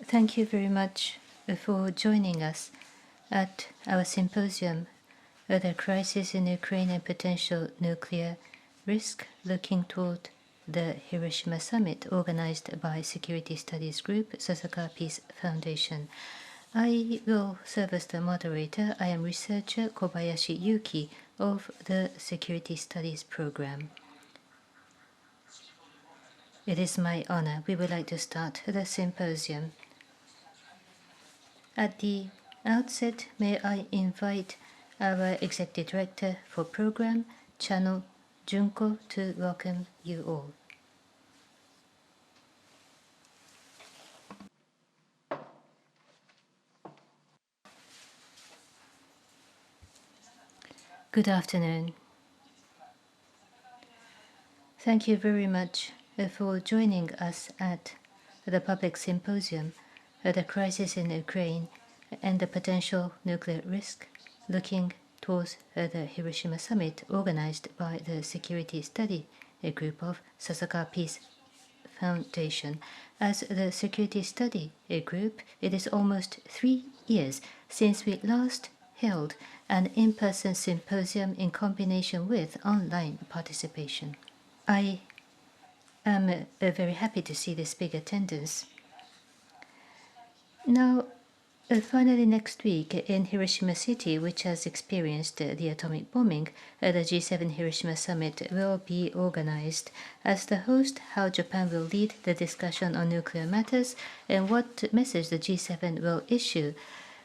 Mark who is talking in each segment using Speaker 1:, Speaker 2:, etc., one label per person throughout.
Speaker 1: Thank you very much for joining us at our symposium, The Crisis in Ukraine and Potential Nuclear Risk, looking toward the Hiroshima Summit, organized by Security Studies Group, Sasakawa Peace Foundation. I will serve as the moderator. I am researcher Kobayashi Yuki of the Security Studies Program. It is my honor. We would like to start the symposium. At the outset, may I invite our Executive Director for Program, Chano Junko, to welcome you all. Good afternoon. Thank you very much for joining us at the public symposium, The Crisis in Ukraine and the Potential Nuclear Risk, looking towards the Hiroshima Summit, organized by the Security Study Group of Sasakawa Peace Foundation. As the Security Study Group, it is almost 3 years since we last held an in-person symposium in combination with online participation. I am very happy to see this big attendance. Now, finally next week in Hiroshima City, which has experienced the atomic bombing, the G7 Hiroshima Summit will be organized. As the host, how Japan will lead the discussion on nuclear matters and what message the G7 will issue.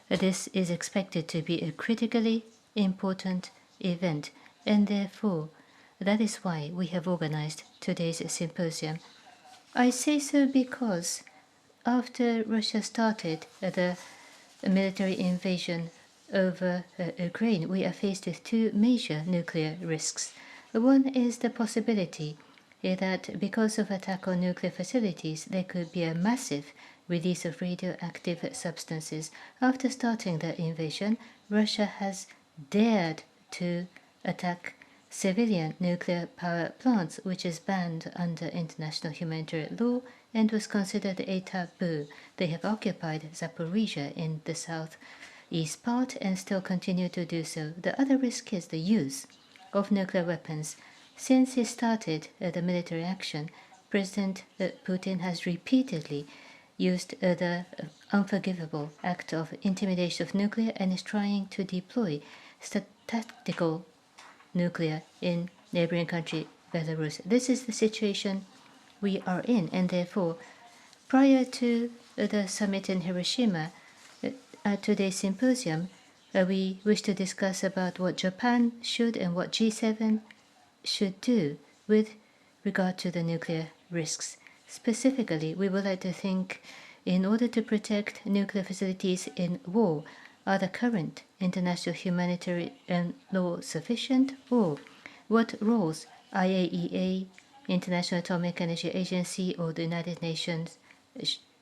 Speaker 1: This is expected to be a critically important event, and therefore, that is why we have organized today's symposium. I say so because after Russia started the military invasion over Ukraine, we are faced with 2 major nuclear risks. One is the possibility that because of attack on nuclear facilities, there could be a massive release of radioactive substances. After starting the invasion, Russia has dared to attack civilian nuclear power plants, which is banned under international humanitarian law and was considered a taboo. They have occupied Zaporizhia in the southeast part and still continue to do so. The other risk is the use of nuclear weapons. Since he started the military action, President Putin has repeatedly used the unforgivable act of intimidation of nuclear and is trying to deploy tactical nuclear in neighboring country Belarus. This is the situation we are in, and therefore, prior to the summit in Hiroshima, at today's symposium, we wish to discuss about what Japan should and what G7 should do with regard to the nuclear risks. Specifically, we would like to think, in order to protect nuclear facilities in war, are the current international humanitarian law sufficient, or what roles IAEA, International Atomic Energy Agency, or the United Nations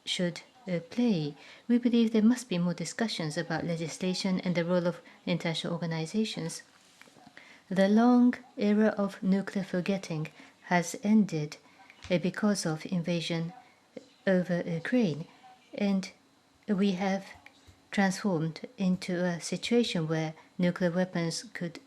Speaker 1: should play? We believe there must be more discussions about legislation and the role of international organizations. The long era of nuclear forgetting has ended because of invasion over Ukraine, and we have transformed into a situation where nuclear weapons could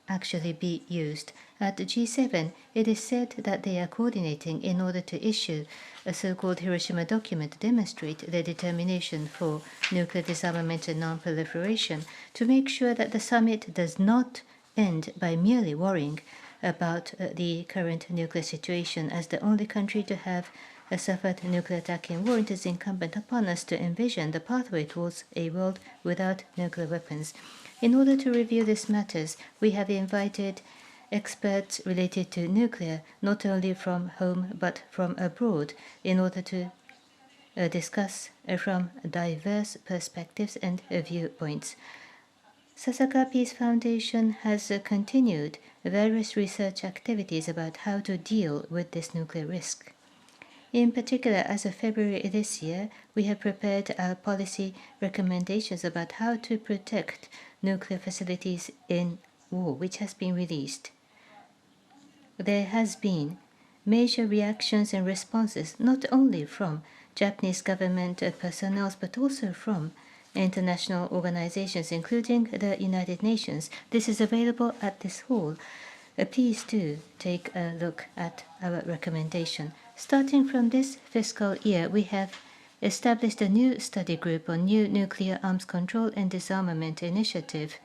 Speaker 1: actually be used. At the G7, it is said that they are coordinating in order to issue a so-called Hiroshima document to demonstrate their determination for nuclear disarmament and non-proliferation, to make sure that the summit does not end by merely worrying about the current nuclear situation. As the only country to have suffered nuclear attack in war, it is incumbent upon us to envision the pathway towards a world without nuclear weapons. In order to review these matters, we have invited experts related to nuclear, not only from home but from abroad, in order to discuss from diverse perspectives and viewpoints. Sasakawa Peace Foundation has continued various research activities about how to deal with this nuclear risk. In particular, as of February this year, we have prepared our policy recommendations about how to protect nuclear facilities in war, which has been released. There has been major reactions and responses, not only from Japanese government personnel, but also from international organizations, including the United Nations. This is available at this hall. Please do take a look at our recommendation. Starting from this fiscal year, we have established a new study group on new nuclear arms control and disarmament initiative.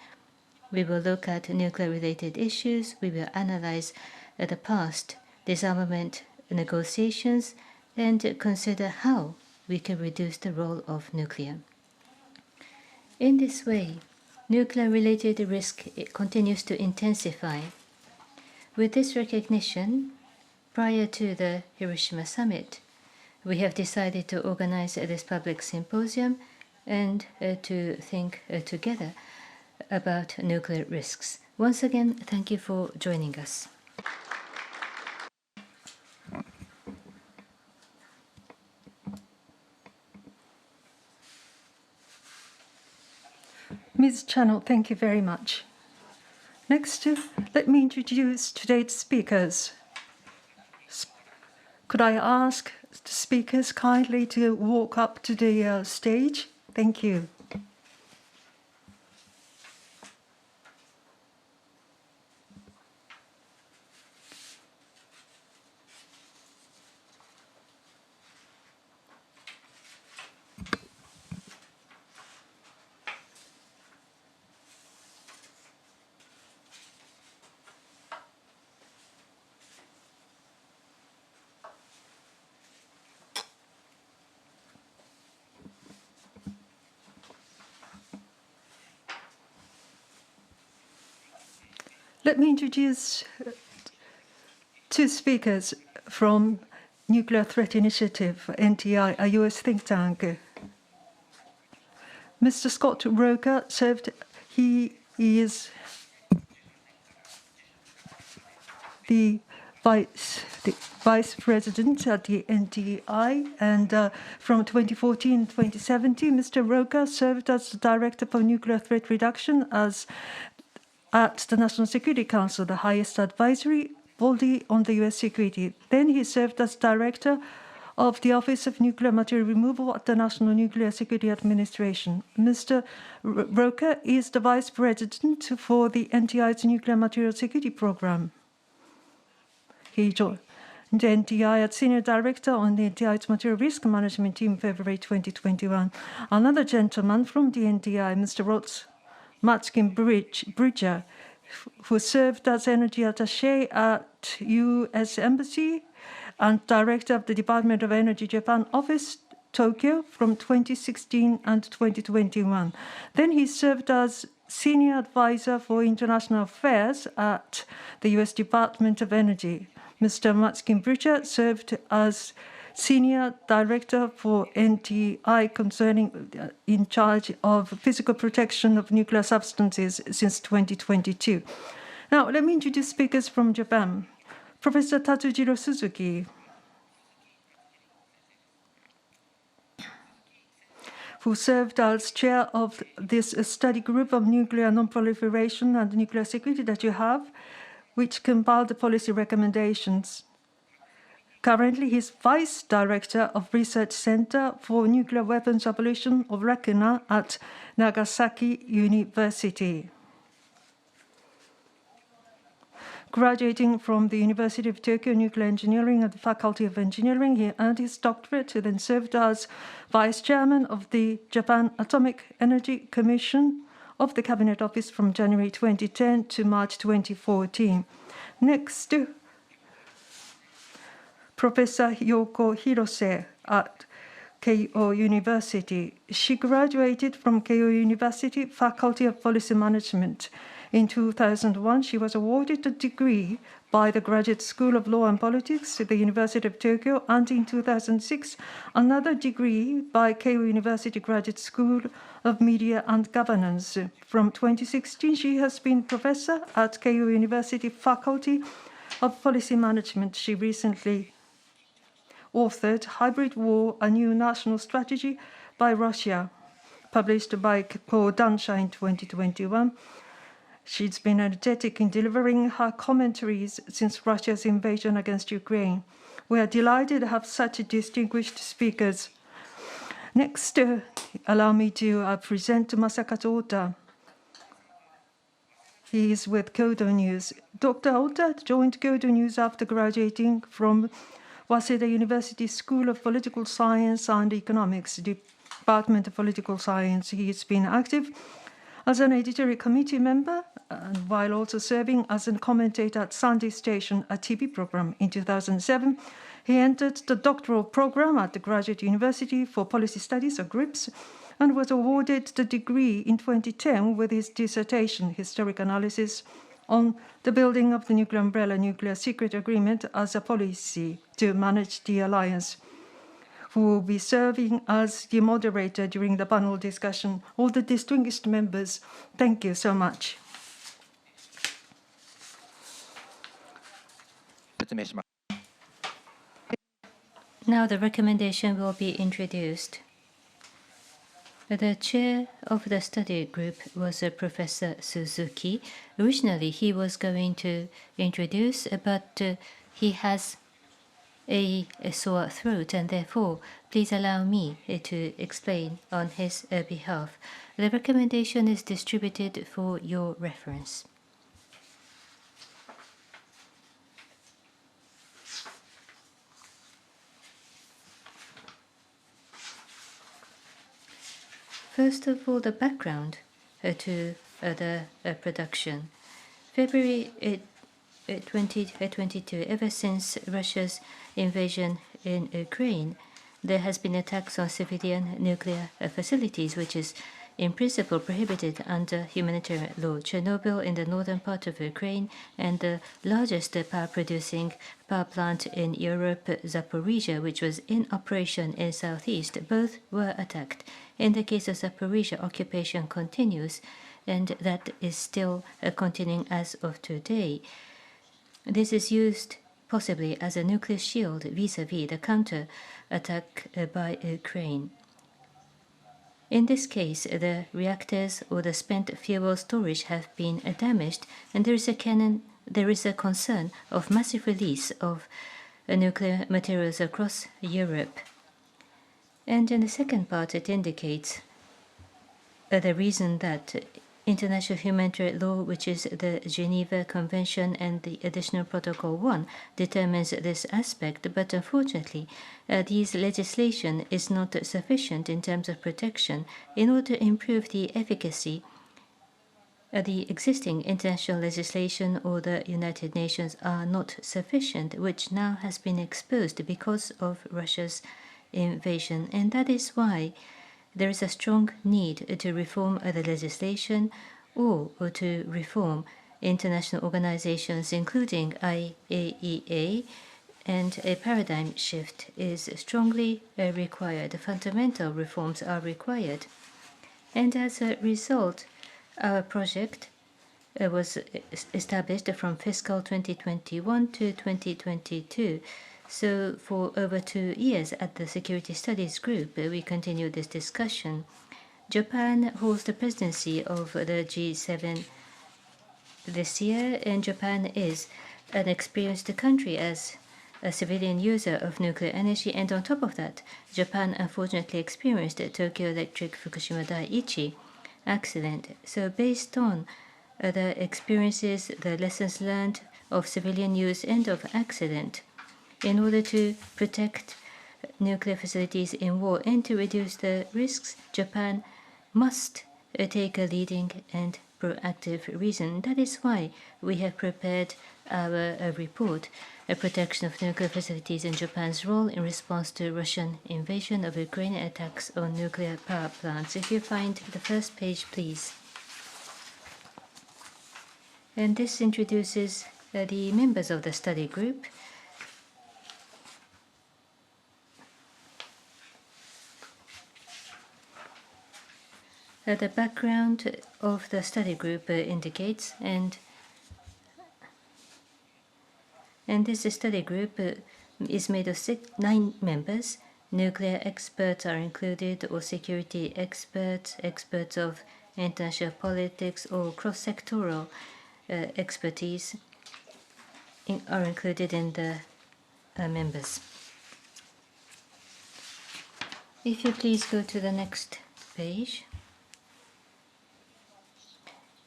Speaker 1: We will look at nuclear-related issues. We will analyze the past disarmament negotiations and consider how we can reduce the role of nuclear. In this way, nuclear-related risk continues to intensify. With this recognition, prior to the Hiroshima summit, we have decided to organize this public symposium and to think together about nuclear risks. Once again, thank you for joining us.
Speaker 2: Ms. Chano, thank you very much. Next, let me introduce today's speakers. Could I ask the speakers kindly to walk up to the stage? Thank you. Let me introduce two speakers from Nuclear Threat Initiative, NTI, a US think tank. Mr. Scott Roecker he is the vice president at the NTI, and from 2014 to 2017, Mr. Roecker served as the director for nuclear threat reduction at the National Security Council, the highest advisory body on the U.S. security. Then he served as director of the Office of Nuclear Material Removal at the National Nuclear Security Administration. Mr. Roecker is the vice president for the NTI's Nuclear Material Security Program. He joined the NTI as senior director on the NTI's Material Risk Management Team in February 2021. Another gentleman from the NTI, Mr. Matzkin-Bridger, who served as energy attaché at U.S. Embassy and director of the Department of Energy Japan Office, Tokyo, from 2016 and 2021. Then he served as senior advisor for international affairs at the U.S. Department of Energy. Mr. Matzkin-Bridger served as Senior Director for NTI in charge of physical protection of nuclear substances since 2022. Now, let me introduce speakers from Japan. Professor Tatsujiro Suzuki, who served as chair of this study group of nuclear non-proliferation and nuclear security that you have, which compiled the policy recommendations. Currently, he is Vice Director of Research Center for Nuclear Weapons Abolition of Roecker at Nagasaki University. Graduating from the University of Tokyo Nuclear Engineering and the Faculty of Engineering, he earned his doctorate and then served as Vice Chairman of the Japan Atomic Energy Commission of the Cabinet Office from January 2010 to March 2014. Next, Professor Yoko Hirose at Keio University. She graduated from Keio University Faculty of Policy Management. In 2001, she was awarded a degree by the Graduate School of Law and Politics at the University of Tokyo, and in 2006, another degree by Keio University Graduate School of Media and Governance. From 2016, she has been professor at Keio University Faculty of Policy Management. She recently authored Hybrid War, A New National Strategy by Russia, published by Kodansha in 2021. She's been energetic in delivering her commentaries since Russia's invasion against Ukraine. We are delighted to have such distinguished speakers. Next, allow me to present Masakatsu Ota. He is with Kyodo News. Dr. Ota joined Kyodo News after graduating from Waseda University School of Political Science and Economics, Department of Political Science. He has been active as an editorial committee member, while also serving as a commentator at Sunday Station, a TV program. In 2007, he entered the doctoral program at the Graduate University for Policy Studies, or GRIPS, and was awarded the degree in 2010 with his dissertation, Historic Analysis on the Building of the Nuclear Umbrella Nuclear Secret Agreement as a Policy to Manage the Alliance, who will be serving as the moderator during the panel discussion. All the distinguished members, thank you so much.
Speaker 1: Now the recommendation will be introduced. The chair of the study group was Professor Suzuki. Originally, he was going to introduce, but he has a sore throat, and therefore, please allow me to explain on his behalf. The recommendation is distributed for your reference. First of all, the background to the production. February 2022, ever since Russia's invasion in Ukraine, there has been attacks on civilian nuclear facilities, which is in principle prohibited under humanitarian law. Chernobyl in the northern part of Ukraine and the largest power-producing power plant in Europe, Zaporizhia, which was in operation in southeast, both were attacked. In the case of Zaporizhia, occupation continues, and that is still continuing as of today. This is used possibly as a nuclear shield vis-à-vis the counter-attack by Ukraine. In this case, the reactors or the spent fuel storage have been damaged, and there is a concern of massive release of nuclear materials across Europe. And in the second part, it indicates the reason that international humanitarian law, which is the Geneva Convention and the Additional Protocol 1, determines this aspect. But unfortunately, this legislation is not sufficient in terms of protection. In order to improve the efficacy, the existing international legislation or the United Nations are not sufficient, which now has been exposed because of Russia's invasion. And that is why there is a strong need to reform the legislation or to reform international organizations, including IAEA, and a paradigm shift is strongly required. Fundamental reforms are required. And as a result, our project was established from fiscal 2021 to 2022. So for over 2 years at the Security Studies Group, we continue this discussion. Japan holds the presidency of the G7 this year, and Japan is an experienced country as a civilian user of nuclear energy. And on top of that, Japan unfortunately experienced the Tokyo Electric Fukushima Daiichi accident. So based on the experiences, the lessons learned of civilian use and of accident, in order to protect nuclear facilities in war and to reduce the risks, Japan must take a leading and proactive reason. That is why we have prepared our report, A Protection of Nuclear Facilities and Japan's Role in Response to Russian Invasion of Ukraine and Attacks on Nuclear Power Plants. If you find the first page, please. And this introduces the members of the study group. The background of the study group indicates, and this study group is made of 9 members. Nuclear experts are included, or security experts, experts of international politics, or cross-sectoral expertise are included in the members. If you please go to the next page.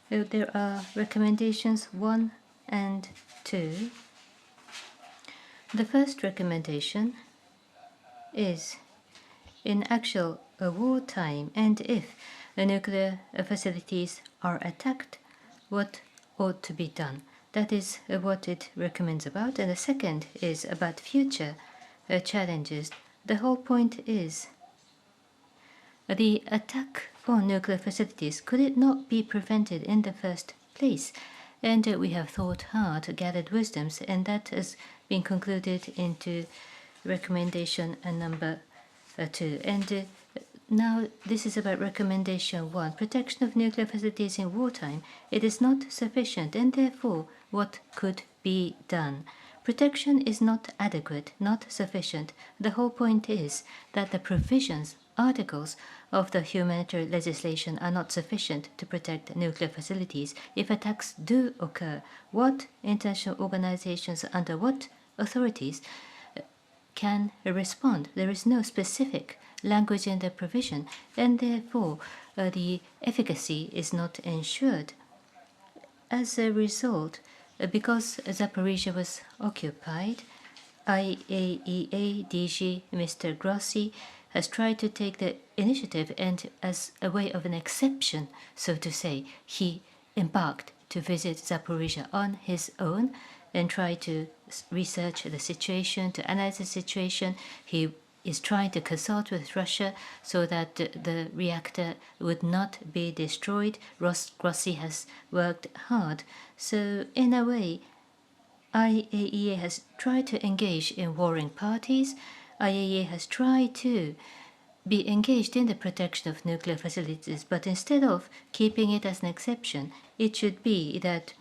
Speaker 1: There are recommendations 1 and 2. The first recommendation is, in actual wartime, and if nuclear facilities are attacked, what ought to be done? That is what it recommends about. And the second is about future challenges. The whole point is the attack on nuclear facilities, could it not be prevented in the first place? And we have thought hard, gathered wisdoms, and that has been concluded into recommendation number 2. And now this is about recommendation 1. Protection of nuclear facilities in wartime. It is not sufficient, and therefore what could be done? Protection is not adequate, not sufficient. The whole point is that the provisions, articles of the humanitarian legislation are not sufficient to protect nuclear facilities. If attacks do occur, what international organizations under what authorities can respond? There is no specific language in the provision, and therefore the efficacy is not ensured. As a result, because Zaporizhzhia was occupied, IAEA DG Mr. Grossi has tried to take the initiative, and as a way of an exception, so to say, he embarked to visit Zaporizhzhia on his own and try to research the situation, to analyze the situation. He is trying to consult with Russia so that the reactor would not be destroyed. Grossi has worked hard. So in a way, IAEA has tried to engage in warring parties. IAEA has tried to be engaged in the protection of nuclear facilities, but instead of keeping it as an exception, it should be that,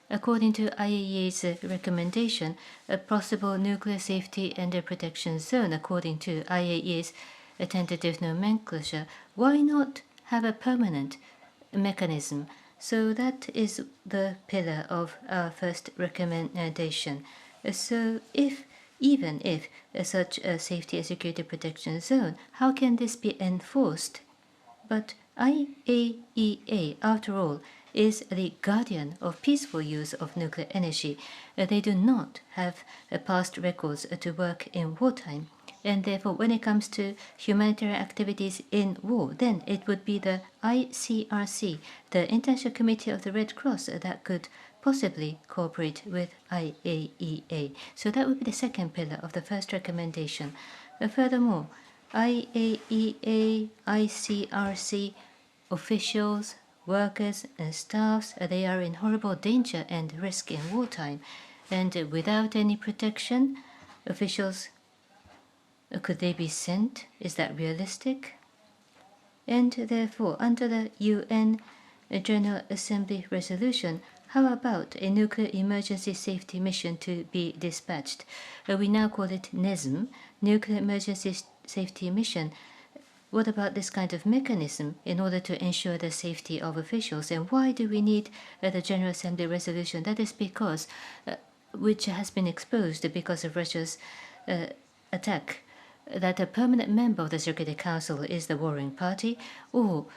Speaker 1: according to IAEA's recommendation, a possible nuclear safety and protection zone, according to IAEA's tentative nomenclature, why not have a permanent mechanism? So that is the pillar of our first recommendation. So even if such a safety and security protection zone, how can this be enforced? But IAEA, after all, is the guardian of peaceful use of nuclear energy. They do not have past records to work in wartime. And therefore, when it comes to humanitarian activities in war, then it would be the ICRC, the International Committee of the Red Cross, that could possibly cooperate with IAEA. So that would be the second pillar of the first recommendation. Furthermore, IAEA, ICRC officials, workers and staffs, they are in horrible danger and risk in wartime. And without any protection, officials, could they be sent? Is that realistic? And therefore, under the UN General Assembly resolution, how about a nuclear emergency safety mission to be dispatched? We now call it NESM, Nuclear Emergency Safety Mission. What about this kind of mechanism in order to ensure the safety of officials? And why do we need the General Assembly resolution? That is because, which has been exposed because of Russia's attack, that a permanent member of the Security Council is the warring party, or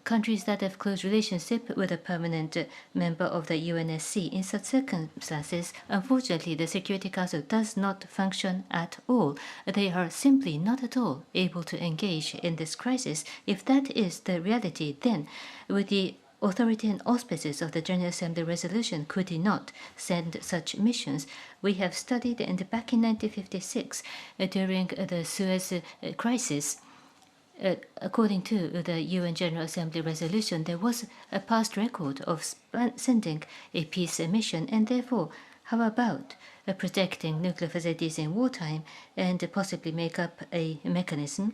Speaker 1: countries that have close relationship with a permanent member of the UNSC. In such circumstances, unfortunately, the Security Council does not function at all. They are simply not at all able to engage in this crisis. If that is the reality, then with the authority and auspices of the General Assembly resolution, could he not send such missions? We have studied, and back in 1956, during the Suez crisis, according to the UN General Assembly resolution, there was a past record of sending a peace mission, and therefore, how about protecting nuclear facilities in wartime and possibly make up a mechanism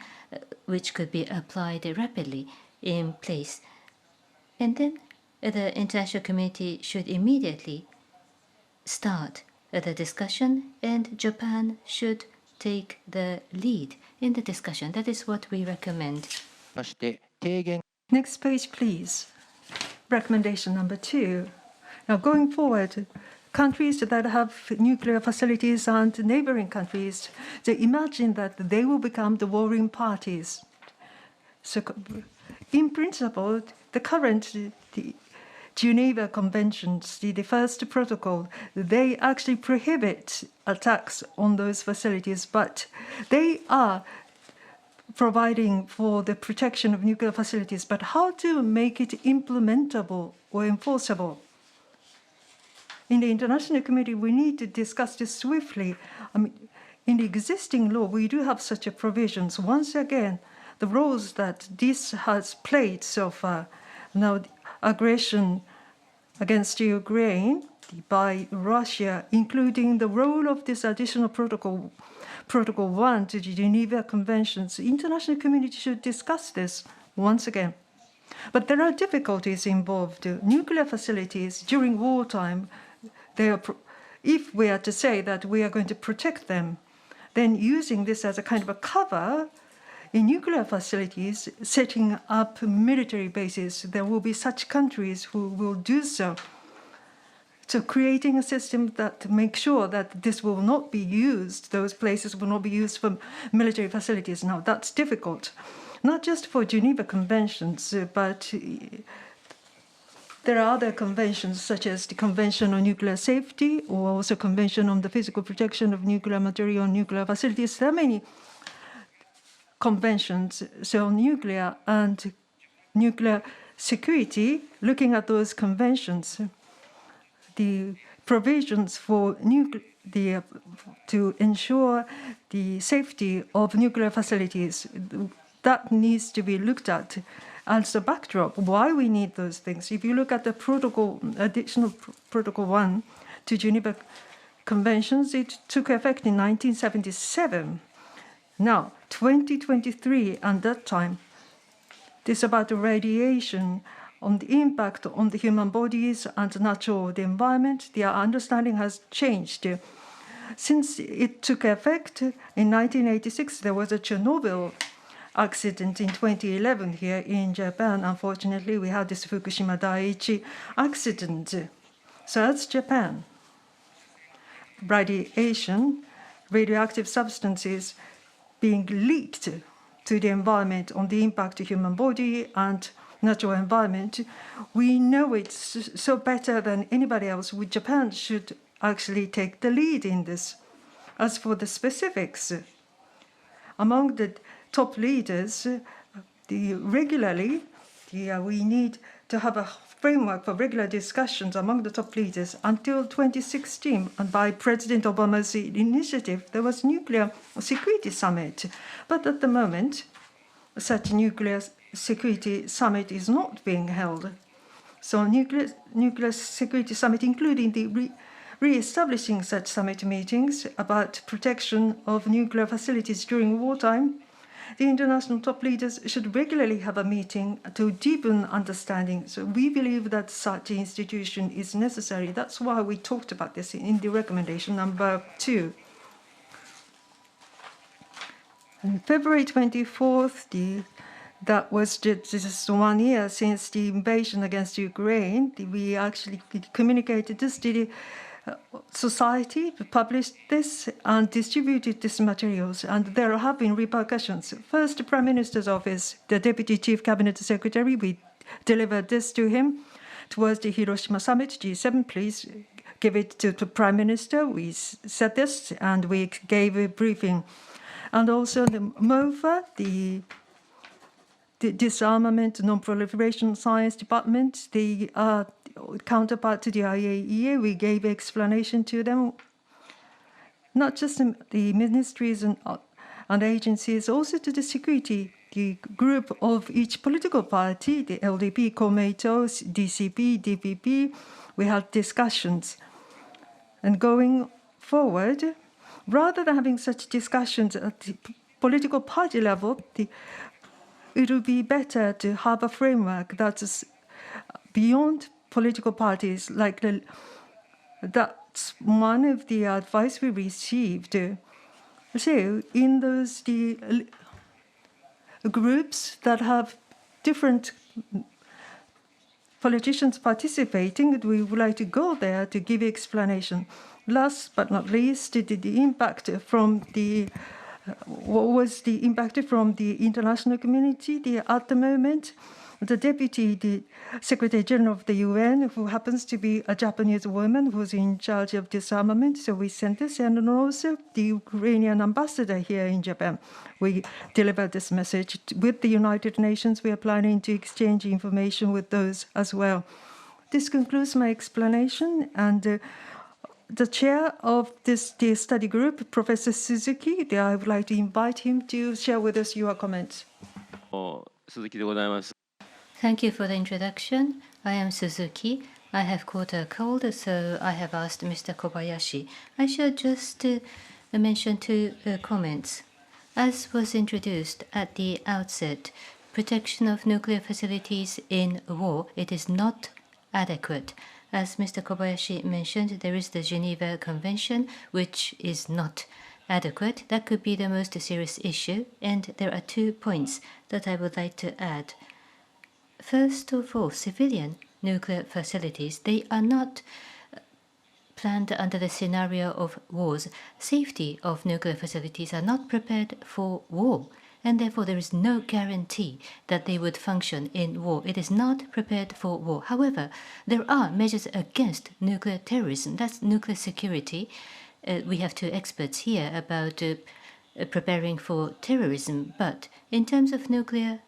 Speaker 1: which could be applied rapidly in place? And then the international community should immediately start the discussion, and Japan should take the lead in the discussion. That is what we recommend.
Speaker 2: Next page, please. Recommendation number 2. Now, going forward, countries that have nuclear facilities and neighboring countries, they imagine that they will become the warring parties. So, in principle, the current Geneva Conventions, the first protocol, they actually prohibit attacks on those facilities, but they are providing for the protection of nuclear facilities. But how to make it implementable or enforceable? In the international community, we need to discuss this swiftly. I mean, in the existing law, we do have such a provisions. Once again, the roles that this has played so far, now aggression against Ukraine by Russia, including the role of this additional Protocol 1 to the Geneva Conventions, the international community should discuss this once again. But there are difficulties involved. Nuclear facilities during wartime, if we are to say that we are going to protect them, then using this as a kind of a cover in nuclear facilities, setting up military bases, there will be such countries who will do so. So creating a system that makes sure that this will not be used, those places will not be used for military facilities. Now, that's difficult, not just for Geneva Conventions, but there are other conventions, such as the Convention on Nuclear Safety, or also Convention on the Physical Protection of Nuclear Material and Nuclear Facilities. There are many conventions, so nuclear and nuclear security, looking at those conventions, the provisions for to ensure the safety of nuclear facilities, that needs to be looked at as a backdrop, why we need those things. If you look at the additional Protocol 1 to Geneva Conventions, it took effect in 1977. Now, 2023, and that time, this about the radiation on the impact on the human bodies and natural environment, the understanding has changed. Since it took effect in 1986, there was a Chernobyl accident in 2011 here in Japan. Unfortunately, we had this Fukushima Daiichi accident. So that's Japan. Radiation, radioactive substances being leaked to the environment on the impact to human body and natural environment. We know it so better than anybody else. Japan should actually take the lead in this. As for the specifics, among the top leaders, we need to have a framework for regular discussions among the top leaders until 2016. And by President Obama's initiative, there was Nuclear Security Summit. But at the moment, such nuclear security summit is not being held. So nuclear security summit, including the re-establishing such summit meetings about protection of nuclear facilities during wartime, the international top leaders should regularly have a meeting to deepen understanding. So we believe that such institution is necessary. That's why we talked about this in the recommendation number 2. On February 24th, that was just 1 year since the invasion against Ukraine. We actually communicated this to the society, published this, and distributed these materials. And there have been repercussions. First, the Prime Minister's office, the Deputy Chief Cabinet Secretary, we delivered this to him towards the Hiroshima summit. G7, please give it to the Prime Minister. We said this, and we gave a briefing. And also the MOFA, the Disarmament, Non-Proliferation Science Department, the counterpart to the IAEA, we gave explanation to them. Not just the ministries and agencies, also to the security, the group of each political party, the LDP, Komeito, DCP, DPP, we had discussions. And going forward, rather than having such discussions at the political party level, it would be better to have a framework that is beyond political parties. That's one of the advice we received. So in those groups that have different politicians participating, we would like to go there to give explanation. Last but not least, the impact from the what was the impact from the international community? At the moment, the Secretary General of the UN, who happens to be a Japanese woman who's in charge of disarmament, so we sent this, and also the Ukrainian ambassador here in Japan. We delivered this message with the United Nations. We are planning to exchange information with those as well. This concludes my explanation, and the chair of the study group, Professor Suzuki, I would like to invite him to share with us your comments.
Speaker 3: 鈴木でございます。
Speaker 1: Thank you for the introduction. I am Suzuki. I have caught a cold, so I have asked Mr. Kobayashi. I should just mention two comments. As was introduced at the outset, protection of nuclear facilities in war, it is not adequate. As Mr. Kobayashi mentioned, there is the Geneva Convention, which is not adequate. That could be the most serious issue, and there are 2 points that I would like to add. First of all, civilian nuclear facilities, they are not planned under the scenario of wars. Safety of nuclear facilities are not prepared for war, and therefore there is no guarantee that they would function in war. It is not prepared for war. However, there are measures against nuclear terrorism. That's nuclear security. We have 2 experts here about preparing for terrorism, but in terms of nuclear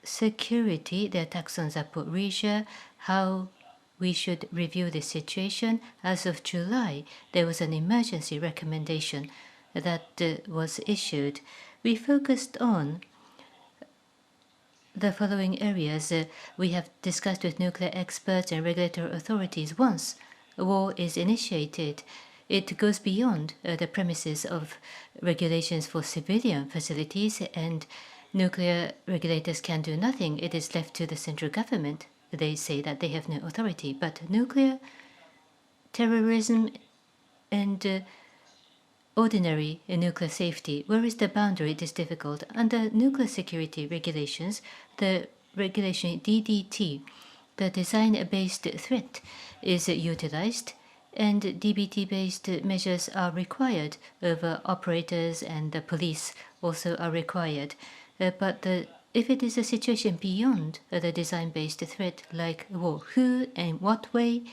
Speaker 1: security, the attacks on Zaporizhia, how we should review the situation. As of July, there was an emergency recommendation that was issued. We focused on the following areas. We have discussed with nuclear experts and regulatory authorities. Once a war is initiated, it goes beyond the premises of regulations for civilian facilities, and nuclear regulators can do nothing. It is left to the central government. They say that they have no authority. But nuclear terrorism and ordinary nuclear safety, where is the boundary? It is difficult. Under nuclear security regulations, the regulation DDT, the design-based threat, is utilized, and DBT-based measures are required over operators, and the police also are required. But if it is a situation beyond the design-based threat, like war, who and what way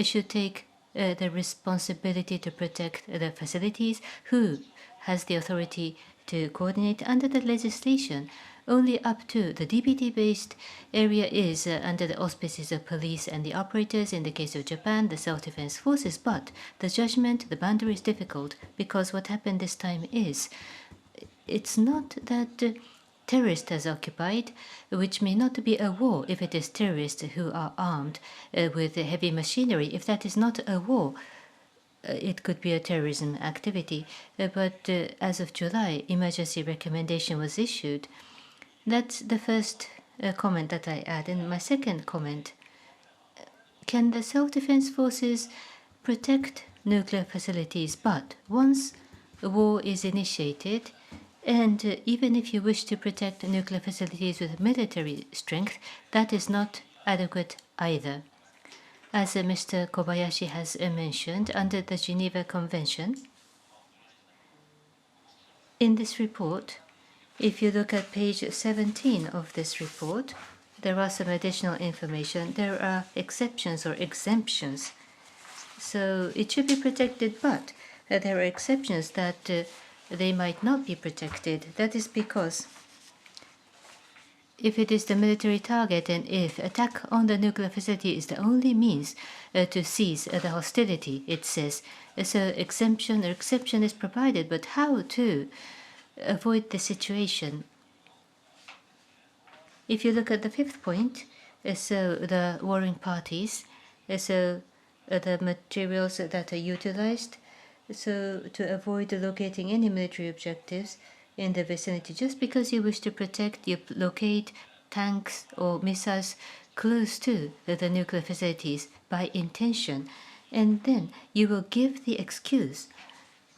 Speaker 1: should take the responsibility to protect the facilities? Who has the authority to coordinate under the legislation? Only up to the DBT-based area is under the auspices of police and the operators. In the case of Japan, the self-defense forces. But the judgment, the boundary is difficult, because what happened this time is, it's not that terrorist has occupied, which may not be a war if it is terrorists who are armed with heavy machinery. If that is not a war, it could be a terrorism activity. But as of July, emergency recommendation was issued. That's the first comment that I add. And my second comment, can the self-defense forces protect nuclear facilities? But once a war is initiated, and even if you wish to protect nuclear facilities with military strength, that is not adequate either. As Mr. Kobayashi has mentioned, under the Geneva Convention, in this report, if you look at page 17 of this report, there are some additional information. There are exceptions or exemptions. So it should be protected, but there are exceptions that they might not be protected. That is because if it is the military target, and if attack on the nuclear facility is the only means to cease the hostility, it says, so exemption or exception is provided. But how to avoid the situation? If you look at the 5th point, so the warring parties, so the materials that are utilized, so to avoid locating any military objectives in the vicinity. Just because you wish to protect, you locate tanks or missiles close to the nuclear facilities by intention, and then you will give the excuse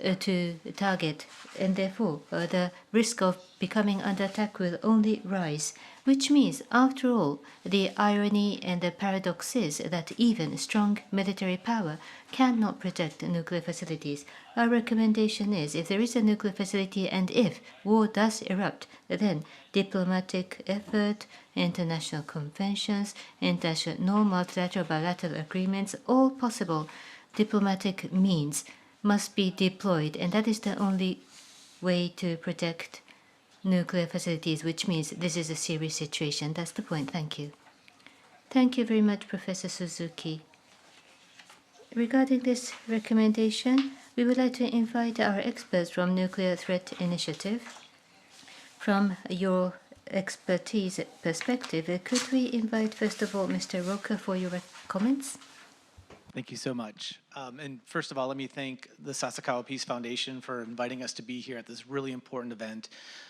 Speaker 1: to target, and therefore the risk of becoming under attack will only rise, which means, after all, the irony and the paradox is that even strong military power cannot protect nuclear facilities. Our recommendation is, if there is a nuclear facility and if war does erupt, then diplomatic effort, international conventions, international multilateral bilateral agreements, all possible diplomatic means must be deployed, and that is the only way to protect nuclear facilities, which means this is a serious situation. That's the point. Thank you. Thank you very much, Professor Suzuki. Regarding this recommendation, we would like to invite our experts from Nuclear Threat Initiative. From your expertise perspective, could we invite, first of all, Mr. Roecker for your comments?
Speaker 4: Thank you so much. And first of all, let me thank the Sasakawa Peace Foundation for inviting us to be here at this really important event.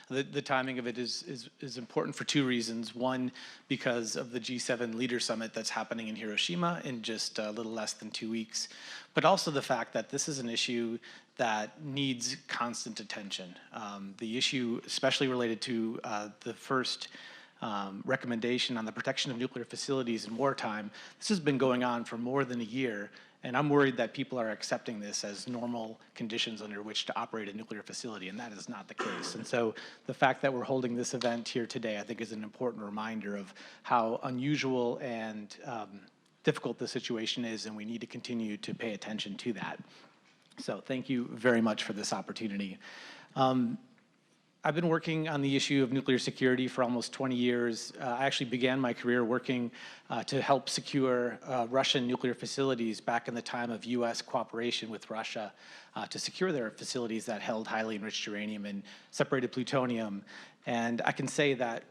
Speaker 4: The timing of it is important for two reasons. One, because of the G7 Leader Summit that's happening in Hiroshima in just a little less than 2 weeks, but also the fact that this is an issue that needs constant attention. The issue, especially related to the first recommendation on the protection of nuclear facilities in wartime, this has been going on for more than a year, and I'm worried that people are accepting this as normal conditions under which to operate a nuclear facility, and that is not the case. And so the fact that we're holding this event here today, I think, is an important reminder of how unusual and difficult the situation is, and we need to continue to pay attention to that. So thank you very much for this opportunity. I've been working on the issue of nuclear security for almost 20 years. I actually began my career working to help secure Russian nuclear facilities back in the time of US cooperation with Russia to secure their facilities that held highly enriched uranium and separated plutonium. And I can say that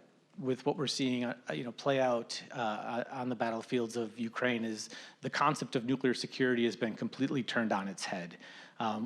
Speaker 4: with what we're seeing play out on the battlefields of Ukraine is the concept of nuclear security has been completely turned on its head.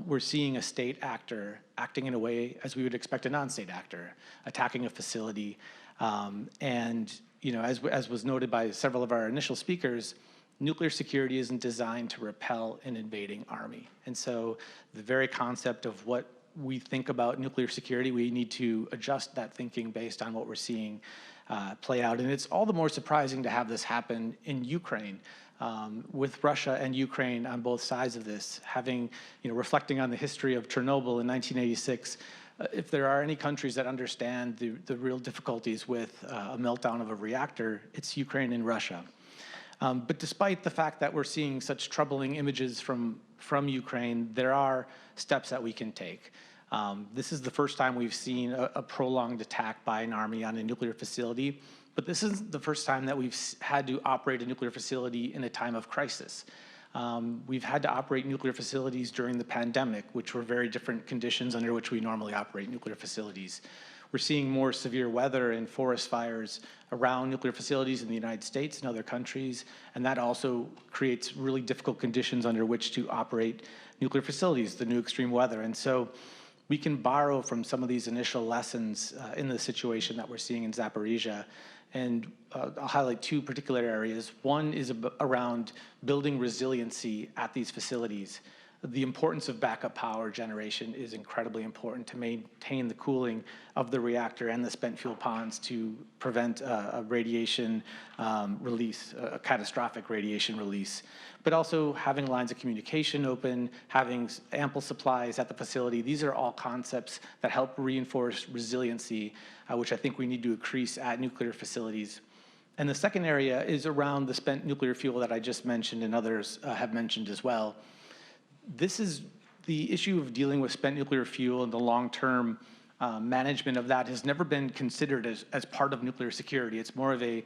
Speaker 4: We're seeing a state actor acting in a way as we would expect a non-state actor, attacking a facility. And as was noted by several of our initial speakers, nuclear security isn't designed to repel an invading army. And so the very concept of what we think about nuclear security, we need to adjust that thinking based on what we're seeing play out. And it's all the more surprising to have this happen in Ukraine, with Russia and Ukraine on both sides of this. Having, reflecting on the history of Chernobyl in 1986, if there are any countries that understand the real difficulties with a meltdown of a reactor, it's Ukraine and Russia. But despite the fact that we're seeing such troubling images from Ukraine, there are steps that we can take. This is the first time we've seen a prolonged attack by an army on a nuclear facility, but this isn't the first time that we've had to operate a nuclear facility in a time of crisis. We've had to operate nuclear facilities during the pandemic, which were very different conditions under which we normally operate nuclear facilities. We're seeing more severe weather and forest fires around nuclear facilities in the United States and other countries, and that also creates really difficult conditions under which to operate nuclear facilities, the new extreme weather. And so we can borrow from some of these initial lessons in the situation that we're seeing in Zaporizhia. And I'll highlight two particular areas. One is around building resiliency at these facilities. The importance of backup power generation is incredibly important to maintain the cooling of the reactor and the spent fuel ponds to prevent a radiation release, a catastrophic radiation release. But also having lines of communication open, having ample supplies at the facility. These are all concepts that help reinforce resiliency, which I think we need to increase at nuclear facilities. And the second area is around the spent nuclear fuel that I just mentioned and others have mentioned as well. This is the issue of dealing with spent nuclear fuel and the long-term management of that has never been considered as part of nuclear security. It's more of a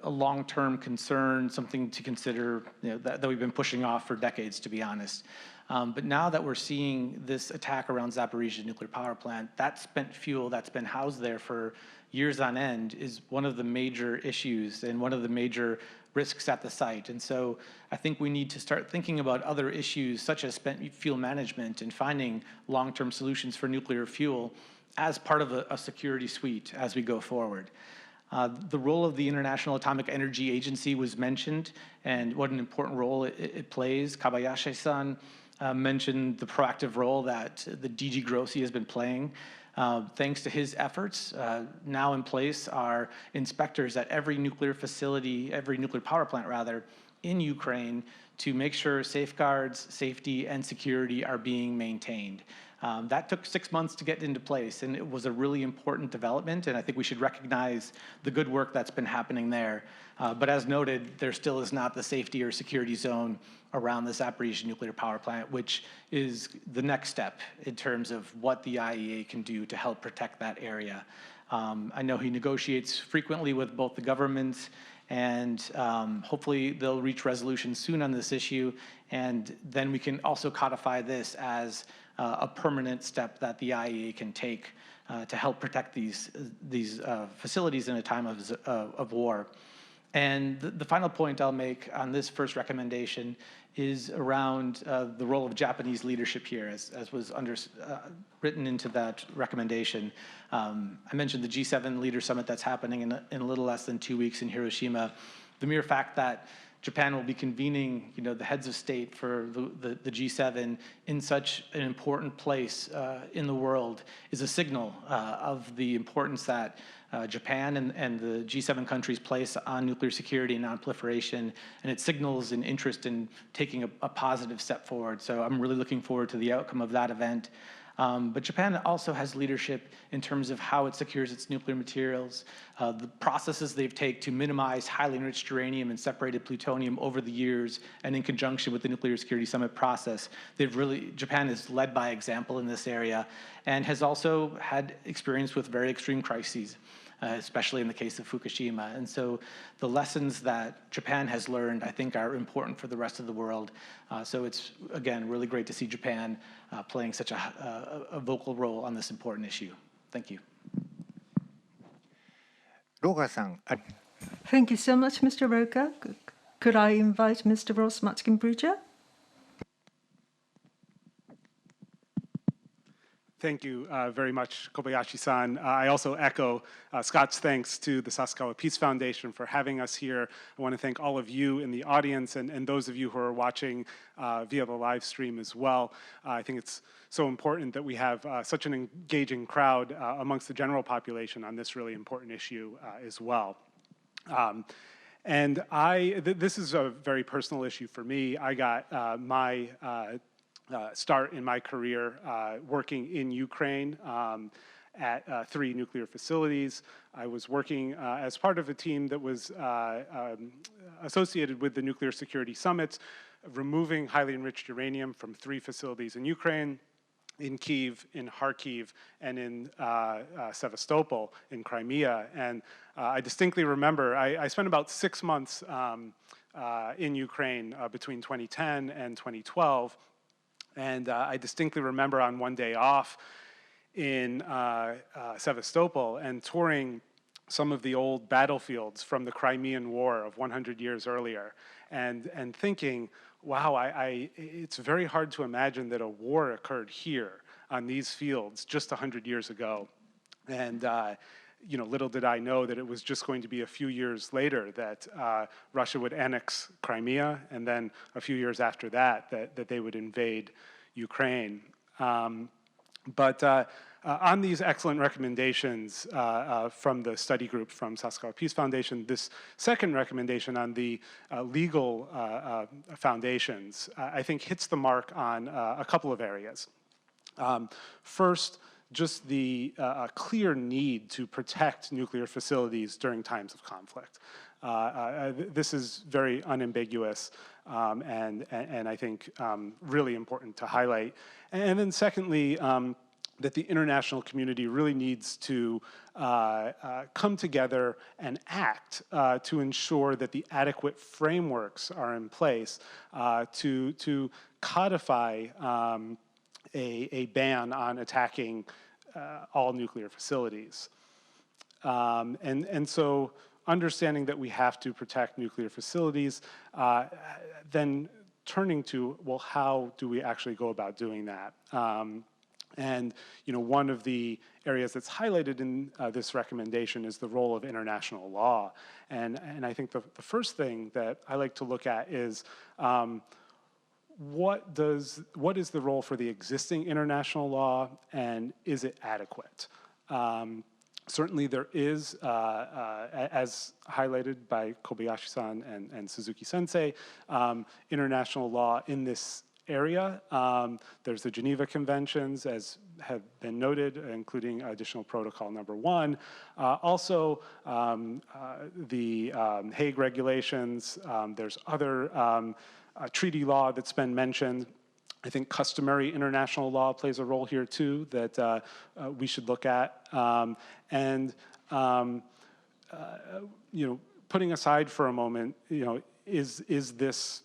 Speaker 4: long-term concern, something to consider, that we've been pushing off for decades, to be honest. But now that we're seeing this attack around Zaporizhia nuclear power plant, that spent fuel that's been housed there for years on end is one of the major issues and one of the major risks at the site. And so I think we need to start thinking about other issues such as spent fuel management and finding long-term solutions for nuclear fuel as part of a security suite as we go forward. The role of the International Atomic Energy Agency was mentioned and what an important role it plays. Kabayashi-san mention the proactive role that the DG Grossi has been playing. Thanks to his efforts, now in place are inspectors at every nuclear facility, every nuclear power plant rather, in Ukraine to make sure safeguards, safety, and security are being maintained. That took 6 months to get into place, and it was a really important development, and I think we should recognize the good work that's been happening there. But as noted, there still is not the safety or security zone around the Zaporizhzhia nuclear power plant, which is the next step in terms of what the IAEA can do to help protect that area. I know he negotiates frequently with both the governments, and hopefully they'll reach resolution soon on this issue, and then we can also codify this as a permanent step that the IAEA can take to help protect these facilities in a time of war. And the final point I'll make on this first recommendation is around the role of Japanese leadership here, as was written into that recommendation. I mentioned the G7 Leader Summit that's happening in a little less than 2 weeks in Hiroshima. The mere fact that Japan will be convening, the heads of state for the G7 in such an important place in the world is a signal of the importance that Japan and the G7 countries place on nuclear security and non-proliferation, and it signals an interest in taking a positive step forward. So I'm really looking forward to the outcome of that event. But Japan also has leadership in terms of how it secures its nuclear materials, the processes they've taken to minimize highly enriched uranium and separated plutonium over the years, and in conjunction with the Nuclear Security Summit process. Japan is led by example in this area and has also had experience with very extreme crises, especially in the case of Fukushima. And so the lessons that Japan has learned, I think, are important for the rest of the world. So it's, again, really great to see Japan playing such a vocal role on this important issue. Thank you.
Speaker 5: Roecker-san.
Speaker 2: Thank you so much, Mr. Roecker. Could I invite Mr. Ross Matzkin-Bridger?
Speaker 6: Thank you very much, Kobayashi-san. I also echo Scott's thanks to the Sasakawa Peace Foundation for having us here. I want to thank all of you in the audience and those of you who are watching via the live stream as well. I think it's so important that we have such an engaging crowd amongst the general population on this really important issue as well. This is a very personal issue for me. I got my start in my career working in Ukraine at 3 nuclear facilities. I was working as part of a team that was associated with the Nuclear Security Summit, removing highly enriched uranium from 3 facilities in Ukraine, in Kyiv, in Kharkiv, and in Sevastopol in Crimea. And I distinctly remember, I spent about 6 months in Ukraine between 2010 and 2012. And I distinctly remember on one day off in Sevastopol and touring some of the old battlefields from the Crimean War of 100 years earlier, and thinking, wow, it's very hard to imagine that a war occurred here on these fields just 100 years ago. And little did I know that it was just going to be a few years later that Russia would annex Crimea, and then a few years after that, that they would invade Ukraine. But on these excellent recommendations from the study group from Sasakawa Peace Foundation, this second recommendation on the legal foundations, I think hits the mark on a couple of areas. First, just the clear need to protect nuclear facilities during times of conflict. This is very unambiguous and I think really important to highlight. And then secondly, that the international community really needs to come together and act to ensure that the adequate frameworks are in place to codify a ban on attacking all nuclear facilities. And so understanding that we have to protect nuclear facilities, then turning to, well, how do we actually go about doing that? And one of the areas that's highlighted in this recommendation is the role of international law. And I think the first thing that I like to look at is what is the role for the existing international law, and is it adequate? Certainly there is, as highlighted by Kobayashi-san and Suzuki-sensei, international law in this area. There's the Geneva Conventions, as have been noted, including additional protocol number 1. Also, the Hague regulations. There's other treaty law that's been mentioned. I think customary international law plays a role here too that we should look at. Putting aside for a moment, is this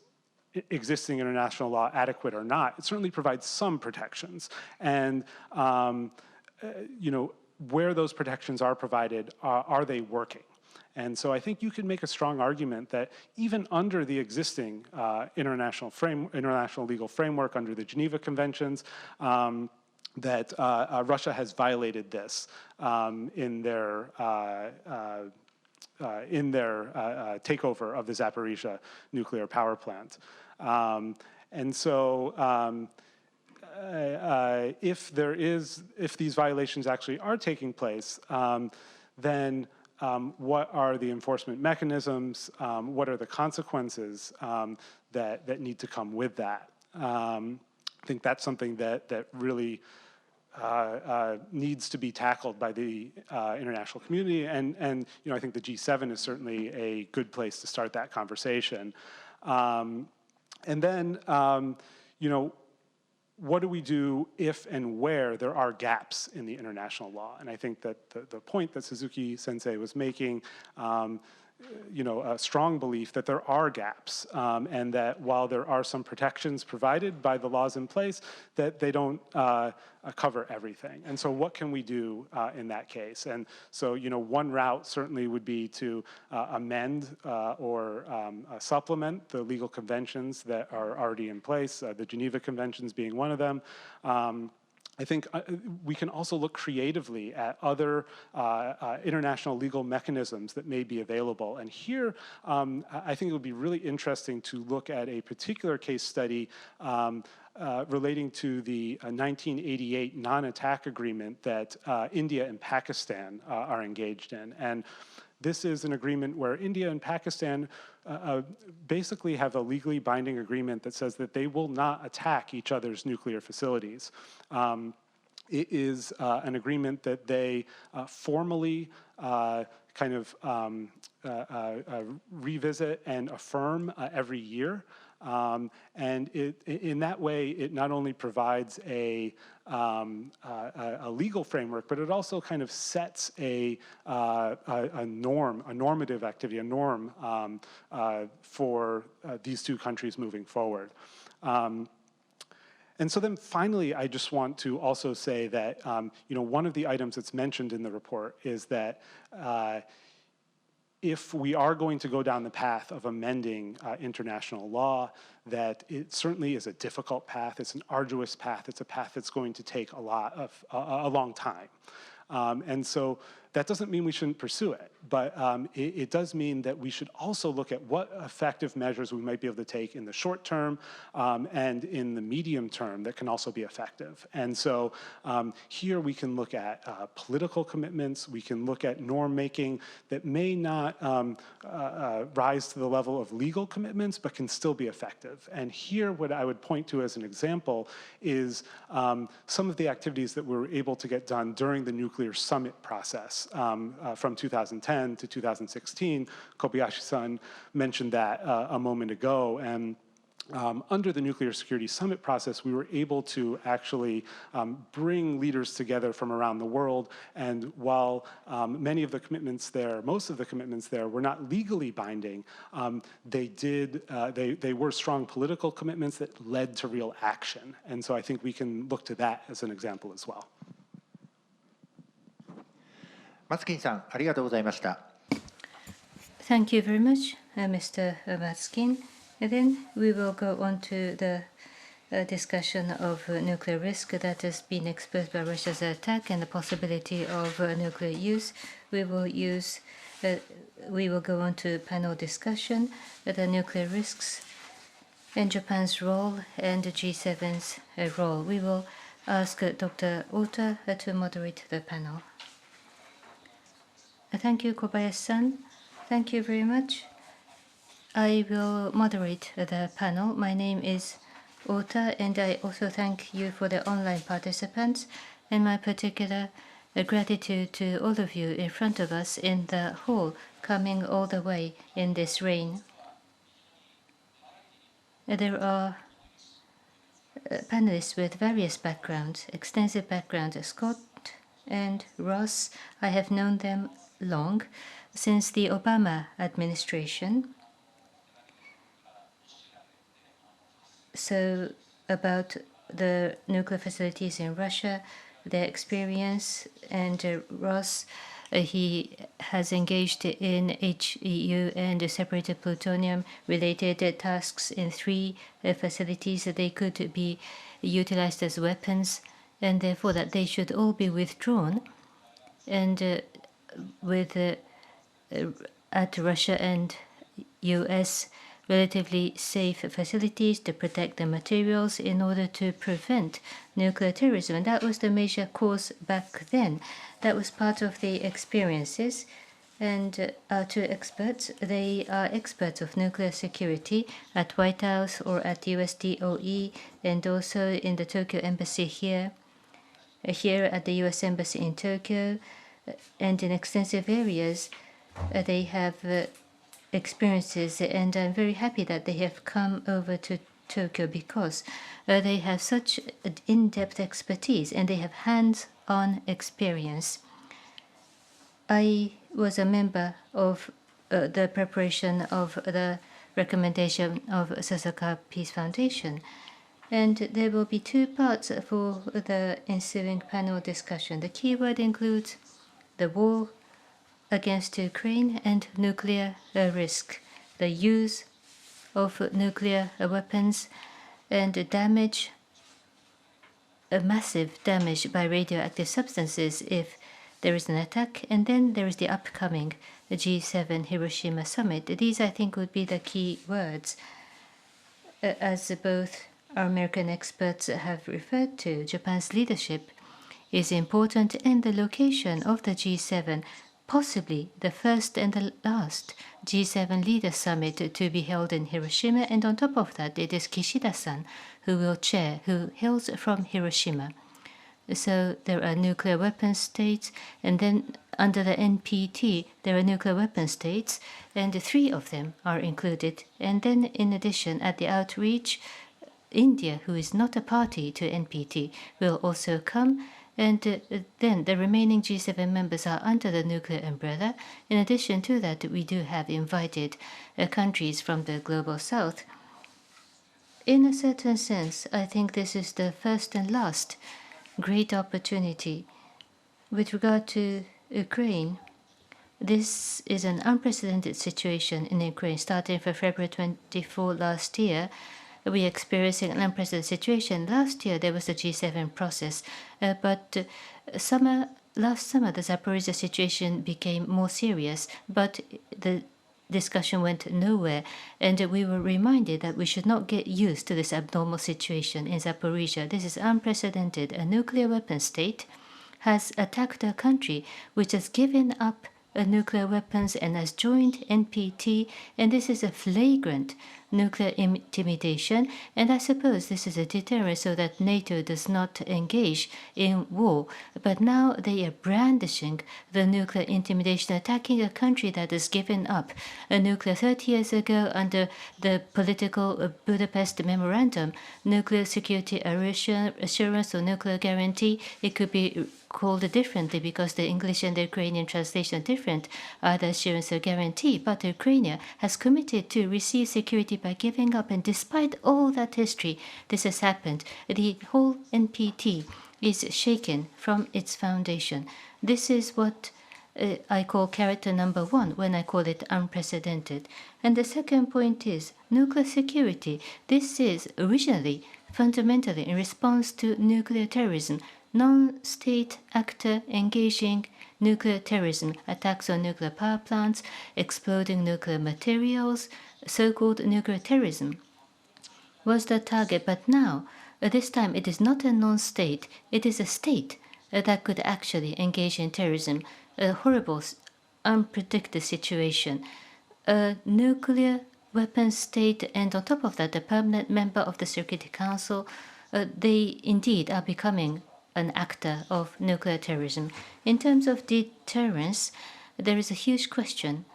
Speaker 6: existing international law adequate or not? It certainly provides some protections, and where those protections are provided, are they working? And so I think you can make a strong argument that even under the existing international legal framework, under the Geneva Conventions, that Russia has violated this in their takeover of the Zaporizhzhia nuclear power plant. And so if these violations actually are taking place, then what are the enforcement mechanisms? What are the consequences that need to come with that? I think that's something that really needs to be tackled by the international community, and I think the G7 is certainly a good place to start that conversation. And then what do we do if and where there are gaps in the international law? And I think that the point that Suzuki-sensei was making, a strong belief that there are gaps, and that while there are some protections provided by the laws in place, that they don't cover everything. And so what can we do in that case? And so, one route certainly would be to amend or supplement the legal conventions that are already in place, the Geneva Conventions being one of them. I think we can also look creatively at other international legal mechanisms that may be available. And here, I think it would be really interesting to look at a particular case study relating to the 1988 non-attack agreement that India and Pakistan are engaged in. And this is an agreement where India and Pakistan basically have a legally binding agreement that says that they will not attack each other's nuclear facilities. It is an agreement that they formally revisit and affirm every year. And in that way, it not only provides a legal framework, but it also kind of sets a normative activity, a norm for these two countries moving forward. And so then finally, I just want to also say that, one of the items that's mentioned in the report is that if we are going to go down the path of amending international law, that it certainly is a difficult path. It's an arduous path. It's a path that's going to take a long time. And so that doesn't mean we shouldn't pursue it, but it does mean that we should also look at what effective measures we might be able to take in the short term and in the medium term that can also be effective. And so here we can look at political commitments. We can look at norm making that may not rise to the level of legal commitments, but can still be effective. And here what I would point to as an example is some of the activities that we were able to get done during the nuclear summit process. From 2010 to 2016. Kobayashi-san mentioned that a moment ago. And under the Nuclear Security Summit process, we were able to actually bring leaders together from around the world. And while most of the commitments there were not legally binding, they were strong political commitments that led to real action. And so I think we can look to that as an example as well.
Speaker 5: Matzkin-san, ありがとうございました。
Speaker 1: Thank you very much, Mr. Matzkin. And then we will go on to the discussion of nuclear risk that has been exposed by Russia's attack and the possibility of nuclear use. We will go on to panel discussion, the nuclear risks and Japan's role and the G7's role. We will ask Dr. Ota to moderate the panel. Thank you, Kobayashi-san. Thank you very much. I will moderate the panel. My name is Ota, and I also thank you for the online participants, and my particular gratitude to all of you in front of us in the hall, coming all the way in this rain. There are panelists with various backgrounds, extensive backgrounds. Scott and Ross, I have known them long, since the Obama administration. So about the nuclear facilities in Russia, their experience, and Ross, he has engaged in HEU and separated plutonium-related tasks in 3 facilities that they could be utilized as weapons, and therefore that they should all be withdrawn. And with at Russia and US relatively safe facilities to protect the materials in order to prevent nuclear terrorism. And that was the major cause back then. That was part of the experiences. And our 2 experts, they are experts of nuclear security at White House or at US DOE, and also in the Tokyo Embassy here at the US Embassy in Tokyo, and in extensive areas. They have experiences, and I'm very happy that they have come over to Tokyo because they have such in-depth expertise and they have hands-on experience. I was a member of the preparation of the recommendation of Sasakawa Peace Foundation, and there will be 2 parts for the ensuing panel discussion. The keyword includes the war against Ukraine and nuclear risk, the use of nuclear weapons, and damage, a massive damage by radioactive substances if there is an attack. And then there is the upcoming G7 Hiroshima summit. These, I think, would be the key words. As both our American experts have referred to, Japan's leadership is important, and the location of the G7, possibly the first and the last G7 Leaders Summit to be held in Hiroshima. And on top of that, it is Kishida-san who will chair, who hails from Hiroshima. So there are nuclear weapon states, and then under the NPT, there are nuclear weapon states, and 3 of them are included. And then in addition, at the outreach, India, who is not a party to NPT, will also come. And then the remaining G7 members are under the nuclear umbrella. In addition to that, we do have invited countries from the global south. In a certain sense, I think this is the first and last great opportunity. With regard to Ukraine, this is an unprecedented situation in Ukraine. Starting from February 24 last year, we are experiencing an unprecedented situation. Last year, there was the G7 process, but last summer, the Zaporizhzhia situation became more serious, but the discussion went nowhere, and we were reminded that we should not get used to this abnormal situation in Zaporizhzhia. This is unprecedented. A nuclear weapon state has attacked a country which has given up nuclear weapons and has joined NPT, and this is a flagrant nuclear intimidation, and I suppose this is a deterrent so that NATO does not engage in war. But now they are brandishing the nuclear intimidation, attacking a country that has given up a nuclear 30 years ago under the political Budapest Memorandum, nuclear security assurance or nuclear guarantee. It could be called differently because the English and the Ukrainian translation are different, the assurance or guarantee, but Ukraine has committed to receive security by giving up, and despite all that history, this has happened. The whole NPT is shaken from its foundation. This is what I call character number 1 when I call it unprecedented. And the second point is nuclear security. This is originally, fundamentally, in response to nuclear terrorism. Non-state actor engaging nuclear terrorism, attacks on nuclear power plants, exploding nuclear materials, so-called nuclear terrorism. was the target, but now, this time, it is not a non-state, it is a state that could actually engage in terrorism, a horrible, unpredicted situation. A nuclear weapon state, and on top of that, a permanent member of the Security Council, they indeed are becoming an actor of nuclear terrorism. In terms of deterrence, there is a huge question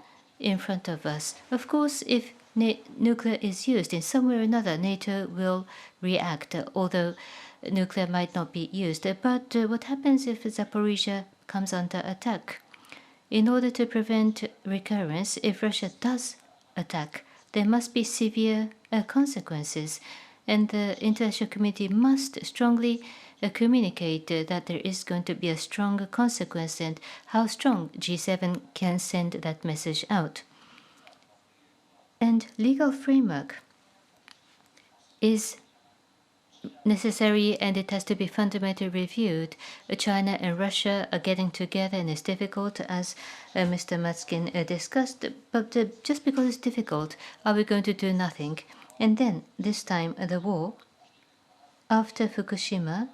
Speaker 1: in front of us. Of course, if nuclear is used in some way or another, NATO will react, although nuclear might not be used. But what happens if Zaporizhia comes under attack? In order to prevent recurrence, if Russia does attack, there must be severe consequences, and the international community must strongly communicate that there is going to be a strong consequence, and how strong G7 can send that message out. And legal framework is necessary, and it has to be fundamentally reviewed. China and Russia are getting together, and it's difficult, as Mr. Matzkin discussed. But just because it's difficult, are we going to do nothing? And then, this time, the war, after Fukushima,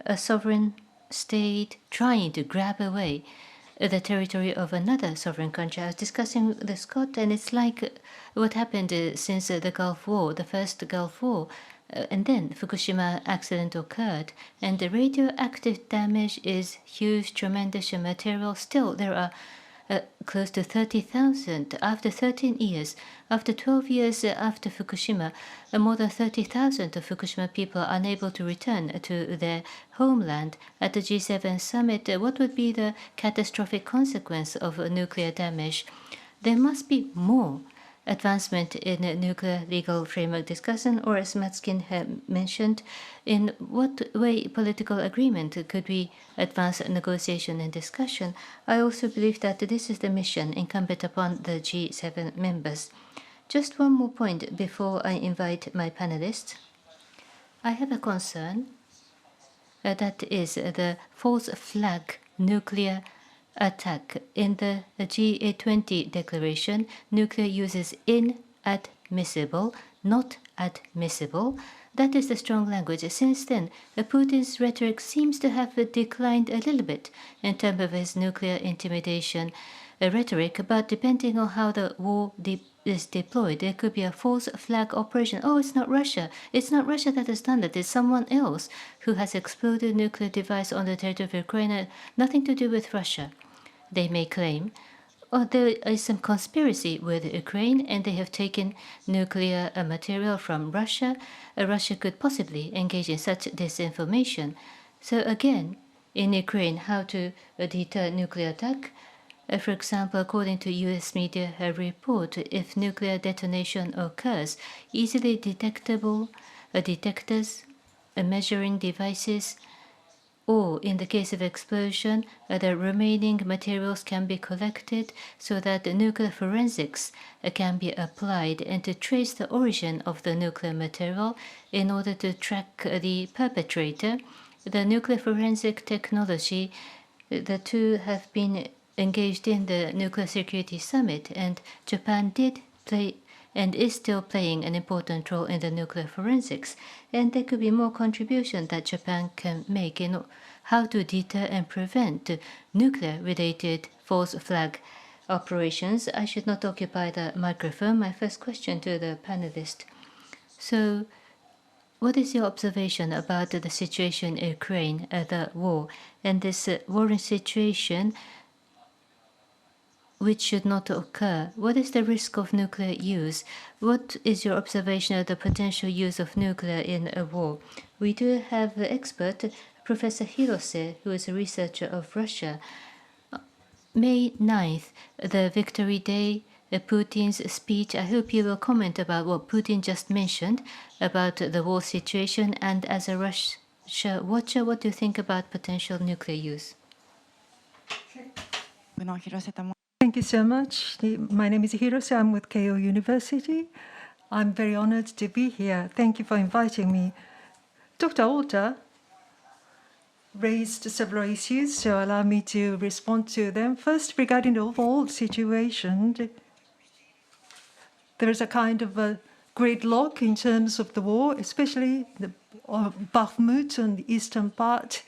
Speaker 1: a sovereign state trying to grab away the territory of another sovereign country. I was discussing the Scott, and it's like what happened since the Gulf War, the first Gulf War. And then Fukushima accident occurred, and the radioactive damage is huge, tremendous material. Still, there are close to 30,000 after 13 years. After 12 years after Fukushima, more than 30,000 of Fukushima people are unable to return to their homeland. At the G7 summit, what would be the catastrophic consequence of nuclear damage? There must be more advancement in a nuclear legal framework discussion, or as Matzkin had mentioned, in what way political agreement could we advance negotiation and discussion. I also believe that this is the mission incumbent upon the G7 members. Just one more point before I invite my panelists. I have a concern that is the false flag nuclear attack. In the G20 declaration, nuclear use is inadmissible, not admissible. That is the strong language. Since then, Putin's rhetoric seems to have declined a little bit in terms of his nuclear intimidation rhetoric, but depending on how the war is deployed, there could be a false flag operation. Oh, it's not Russia. It's not Russia that has done that. It's someone else who has exploded nuclear device on the territory of Ukraine. Nothing to do with Russia, they may claim. Or there is some conspiracy with Ukraine, and they have taken nuclear material from Russia. Russia could possibly engage in such disinformation. So again, in Ukraine, how to deter nuclear attack? For example, according to U.S. media report, if nuclear detonation occurs, easily detectable detectors, measuring devices, or in the case of explosion, the remaining materials can be collected so that the nuclear forensics can be applied and to trace the origin of the nuclear material in order to track the perpetrator. The nuclear forensic technology, the two have been engaged in the Nuclear Security Summit, and Japan did play and is still playing an important role in the nuclear forensics. And there could be more contribution that Japan can make in how to deter and prevent nuclear-related false flag operations. I should not occupy the microphone. My first question to the panelist. So, what is your observation about the situation in Ukraine, the war, and this warring situation which should not occur? What is the risk of nuclear use? What is your observation of the potential use of nuclear in a war? We do have an expert, Professor Hirose, who is a researcher of Russia. May 9th, the Victory Day, Putin's speech. I hope you will comment about what Putin just mentioned about the war situation. And as a Russia watcher, what do you think about potential nuclear use?
Speaker 2: Thank you so much. My name is Hirose. I'm with Keio University. I'm very honored to be here. Thank you for inviting me. Dr. Ota raised several issues, so allow me to respond to them. First, regarding the overall situation, there is a kind of a gridlock in terms of the war, especially the Bakhmut and the eastern part.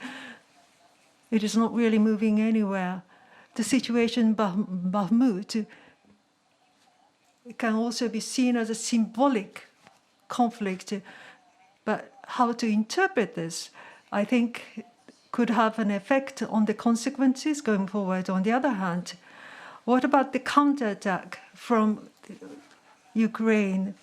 Speaker 2: It is not really moving anywhere. The situation in Bakhmut can also be seen as a symbolic conflict, but how to interpret this, I think, could have an effect on the consequences going forward. On the other hand, what about the counterattack from Ukraine?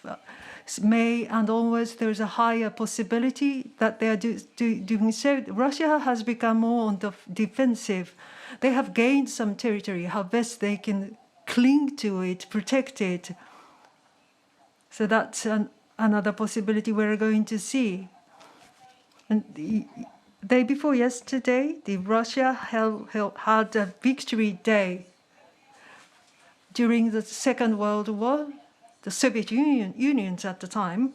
Speaker 2: May and onwards, there is a higher possibility that they are doing so. Russia has become more on the defensive. They have gained some territory, how best they can cling to it, protect it. So that's another possibility we're going to see. And the day before yesterday, Russia had a victory day. During the Second World War, the Soviet Union at the time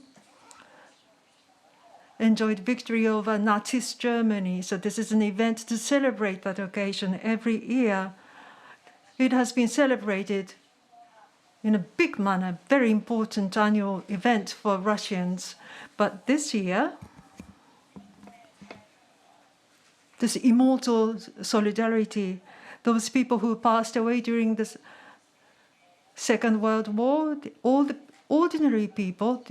Speaker 2: enjoyed victory over Nazi Germany. So this is an event to celebrate that occasion every year. It has been celebrated in a big manner, very important annual event for Russians. But this year, this immortal solidarity, those people who passed away during the Second World War, all the ordinary people,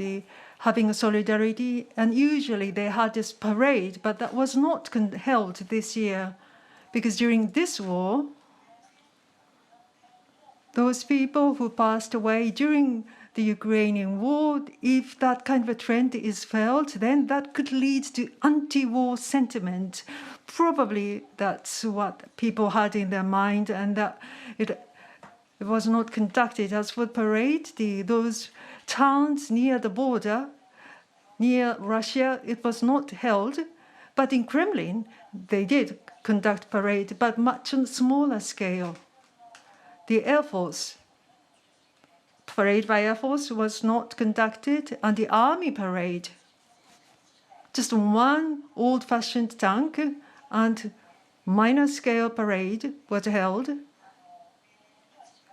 Speaker 2: having a solidarity, and usually they had this parade, but that was not held this year, because during this war, those people who passed away during the Ukrainian war, if that kind of a trend is felt, then that could lead to anti-war sentiment. Probably that's what people had in their mind, and that it was not conducted. As for the parade, those towns near the border, near Russia, it was not held. But in Kremlin, they did conduct parade, but much on a smaller scale. The Air Force, parade by Air Force was not conducted, and the Army parade, just one old-fashioned tank and minor scale parade was held.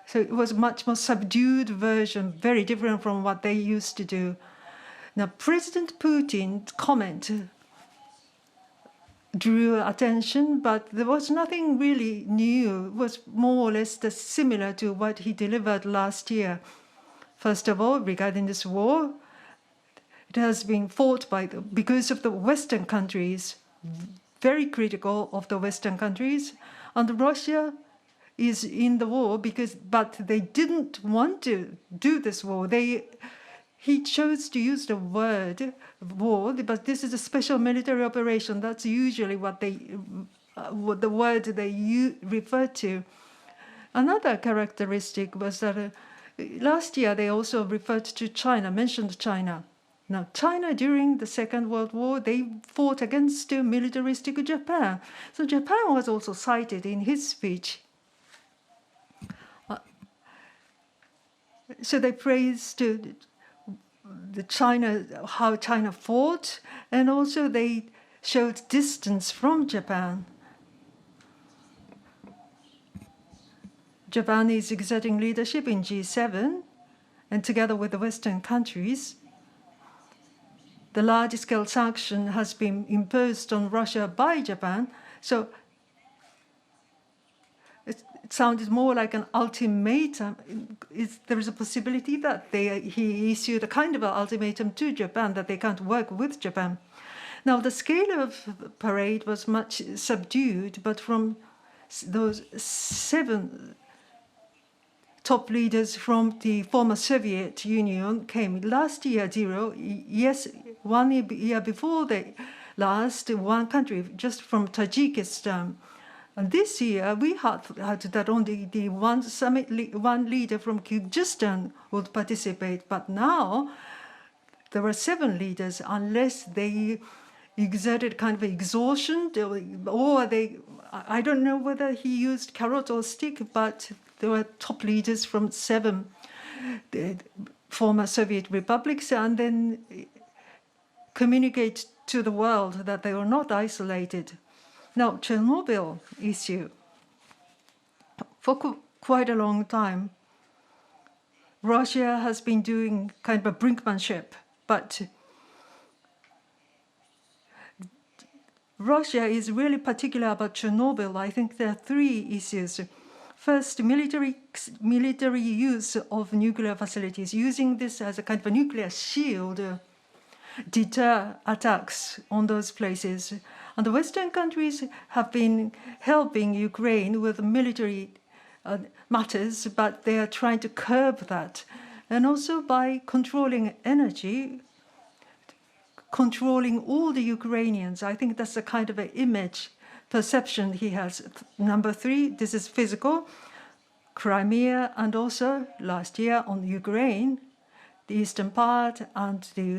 Speaker 2: So it was a much more subdued version, very different from what they used to do. Now, President Putin's comment drew attention, but there was nothing really new. It was more or less similar to what he delivered last year. First of all, regarding this war, it has been fought because of the Western countries, very critical of the Western countries, and Russia is in the war but they didn't want to do this war. He chose to use the word war, but this is a special military operation. That's usually what the word they refer to. Another characteristic was that last year they also referred to China, mentioned China. Now, China during the Second World War, they fought against militaristic Japan. So Japan was also cited in his speech. So they praised how China fought, and also they showed distance from Japan. Japan is exerting leadership in G7, and together with the Western countries, the large-scale sanction has been imposed on Russia by Japan. So it sounded more like an ultimatum. There is a possibility that he issued a kind of an ultimatum to Japan that they can't work with Japan. Now, the scale of parade was much subdued, but from those 7 top leaders from the former Soviet Union came last year, 0. Yes, 1 year before the last, one country, just from Tajikistan. And this year, we had that only the one leader from Kyrgyzstan would participate. But now, there were 7 leaders, unless they exerted kind of exhaustion, or I don't know whether he used carrot or stick, but there were top leaders from 7 former Soviet republics, and then communicate to the world that they were not isolated. Now, Chernobyl issue. For quite a long time, Russia has been doing kind of a brinkmanship, but Russia is really particular about Chernobyl. I think there are three issues. First, military use of nuclear facilities, using this as a kind of a nuclear shield, deter attacks on those places. And the Western countries have been helping Ukraine with military matters, but they are trying to curb that. And also by controlling energy, controlling all the Ukrainians. I think that's the kind of an image perception he has. Number three, this is physical. Crimea, and also last year on Ukraine, the eastern part and the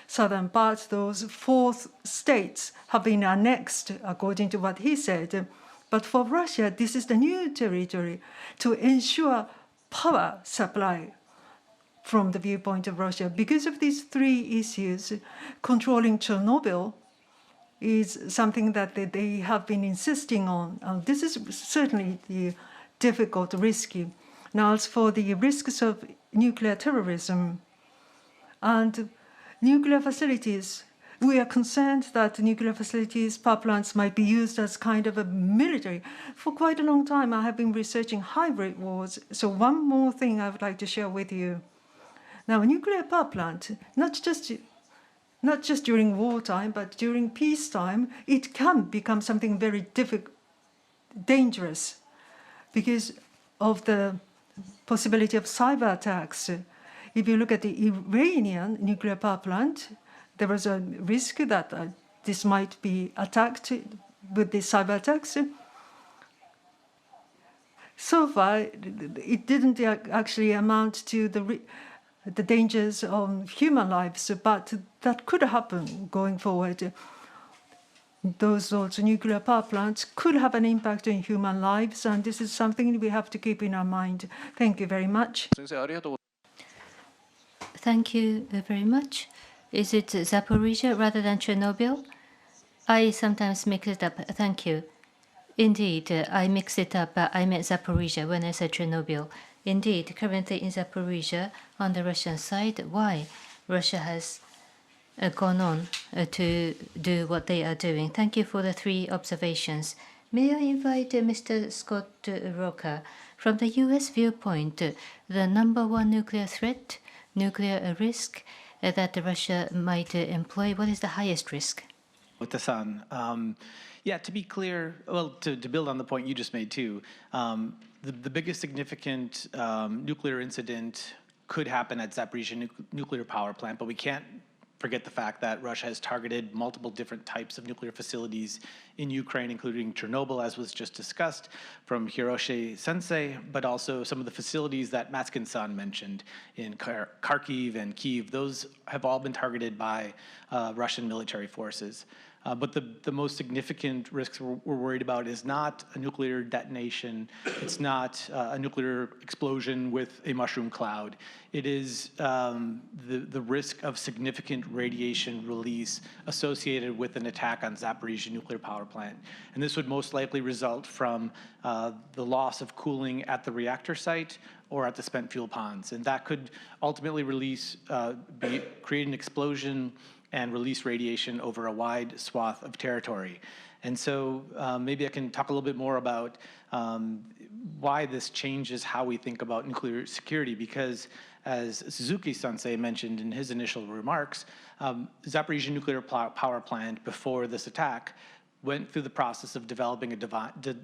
Speaker 2: southern part, those 4 states have been annexed, according to what he said. But for Russia, this is the new territory to ensure power supply from the viewpoint of Russia. Because of these 3 issues, controlling Chernobyl is something that they have been insisting on. This is certainly the difficult, risky. Now, as for the risks of nuclear terrorism and nuclear facilities, we are concerned that nuclear facilities, power plants might be used as kind of a military. For quite a long time, I have been researching hybrid wars. So one more thing I would like to share with you. Now, a nuclear power plant, not just during wartime, but during peacetime, it can become something very dangerous because of the possibility of cyber attacks. If you look at the Iranian nuclear power plant, there was a risk that this might be attacked with the cyber attacks. So far, it didn't actually amount to the dangers on human lives, but that could happen going forward. Those nuclear power plants could have an impact on human lives, and this is something we have to keep in our mind. Thank you very much.
Speaker 1: Thank you very much. Is it Zaporizhia rather than Chernobyl? I sometimes mix it up. Thank you. Indeed, I mix it up. I meant Zaporizhia when I said Chernobyl. Indeed, currently in Zaporizhia, on the Russian side, why Russia has gone on to do what they are doing. Thank you for the 3 observations. May I invite Mr. Scott Roecker? From the U.S. viewpoint, the number 1 nuclear threat, nuclear risk that Russia might employ, what is the highest risk?
Speaker 4: Ota-san, yeah, to be clear, well, to build on the point you just made too, the biggest significant nuclear incident could happen at Zaporizhia nuclear power plant, but we can't forget the fact that Russia has targeted multiple different types of nuclear facilities in Ukraine, including Chernobyl, as was just discussed, from Hiroshi Sensei, but also some of the facilities that Matzkin-san mentioned in Kharkiv and Kyiv. Those have all been targeted by Russian military forces. But the most significant risks we're worried about is not a nuclear detonation. It's not a nuclear explosion with a mushroom cloud. It is the risk of significant radiation release associated with an attack on Zaporizhia nuclear power plant. And this would most likely result from the loss of cooling at the reactor site or at the spent fuel ponds. And that could ultimately create an explosion and release radiation over a wide swath of territory. And so maybe I can talk a little bit more about why this changes how we think about nuclear security, because as Suzuki-sensei mentioned in his initial remarks, Zaporizhia nuclear power plant before this attack went through the process of developing a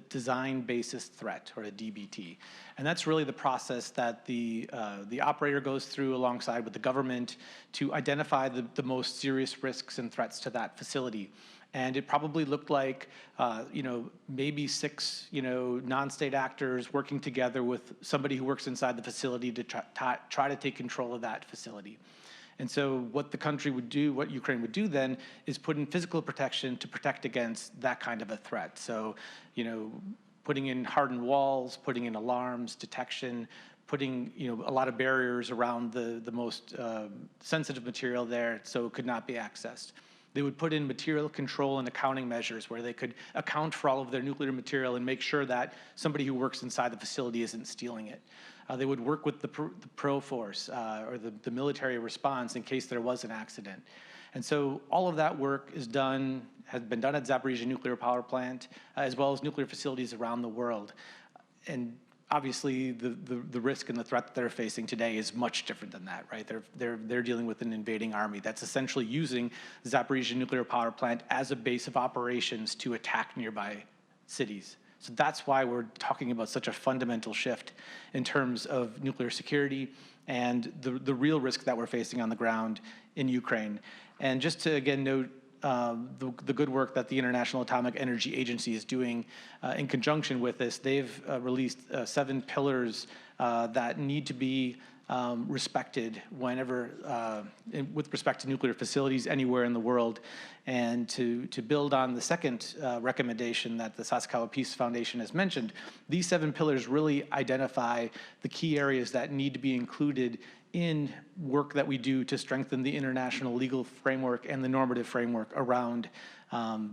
Speaker 4: design basis threat, or a DBT. And that's really the process that the operator goes through alongside with the government to identify the most serious risks and threats to that facility. And it probably looked like, maybe 6, non-state actors working together with somebody who works inside the facility to try to take control of that facility. And so what the country would do, what Ukraine would do then, is put in physical protection to protect against that kind of a threat. So, putting in hardened walls, putting in alarms, detection, putting, a lot of barriers around the most sensitive material there so it could not be accessed. They would put in material control and accounting measures where they could account for all of their nuclear material and make sure that somebody who works inside the facility isn't stealing it. They would work with the pro force or the military response in case there was an accident. And so all of that work has been done at Zaporizhzhia nuclear power plant, as well as nuclear facilities around the world. And obviously, the risk and the threat that they're facing today is much different than that, right? They're dealing with an invading army that's essentially using Zaporizhzhia nuclear power plant as a base of operations to attack nearby cities. So that's why we're talking about such a fundamental shift in terms of nuclear security and the real risk that we're facing on the ground in Ukraine. And just to again note the good work that the International Atomic Energy Agency is doing in conjunction with this, they've released 7 pillars that need to be respected whenever, with respect to nuclear facilities anywhere in the world. And to build on the second recommendation that the Sasakawa Peace Foundation has mentioned, these 7 pillars really identify the key areas that need to be included in work that we do to strengthen the international legal framework and the normative framework around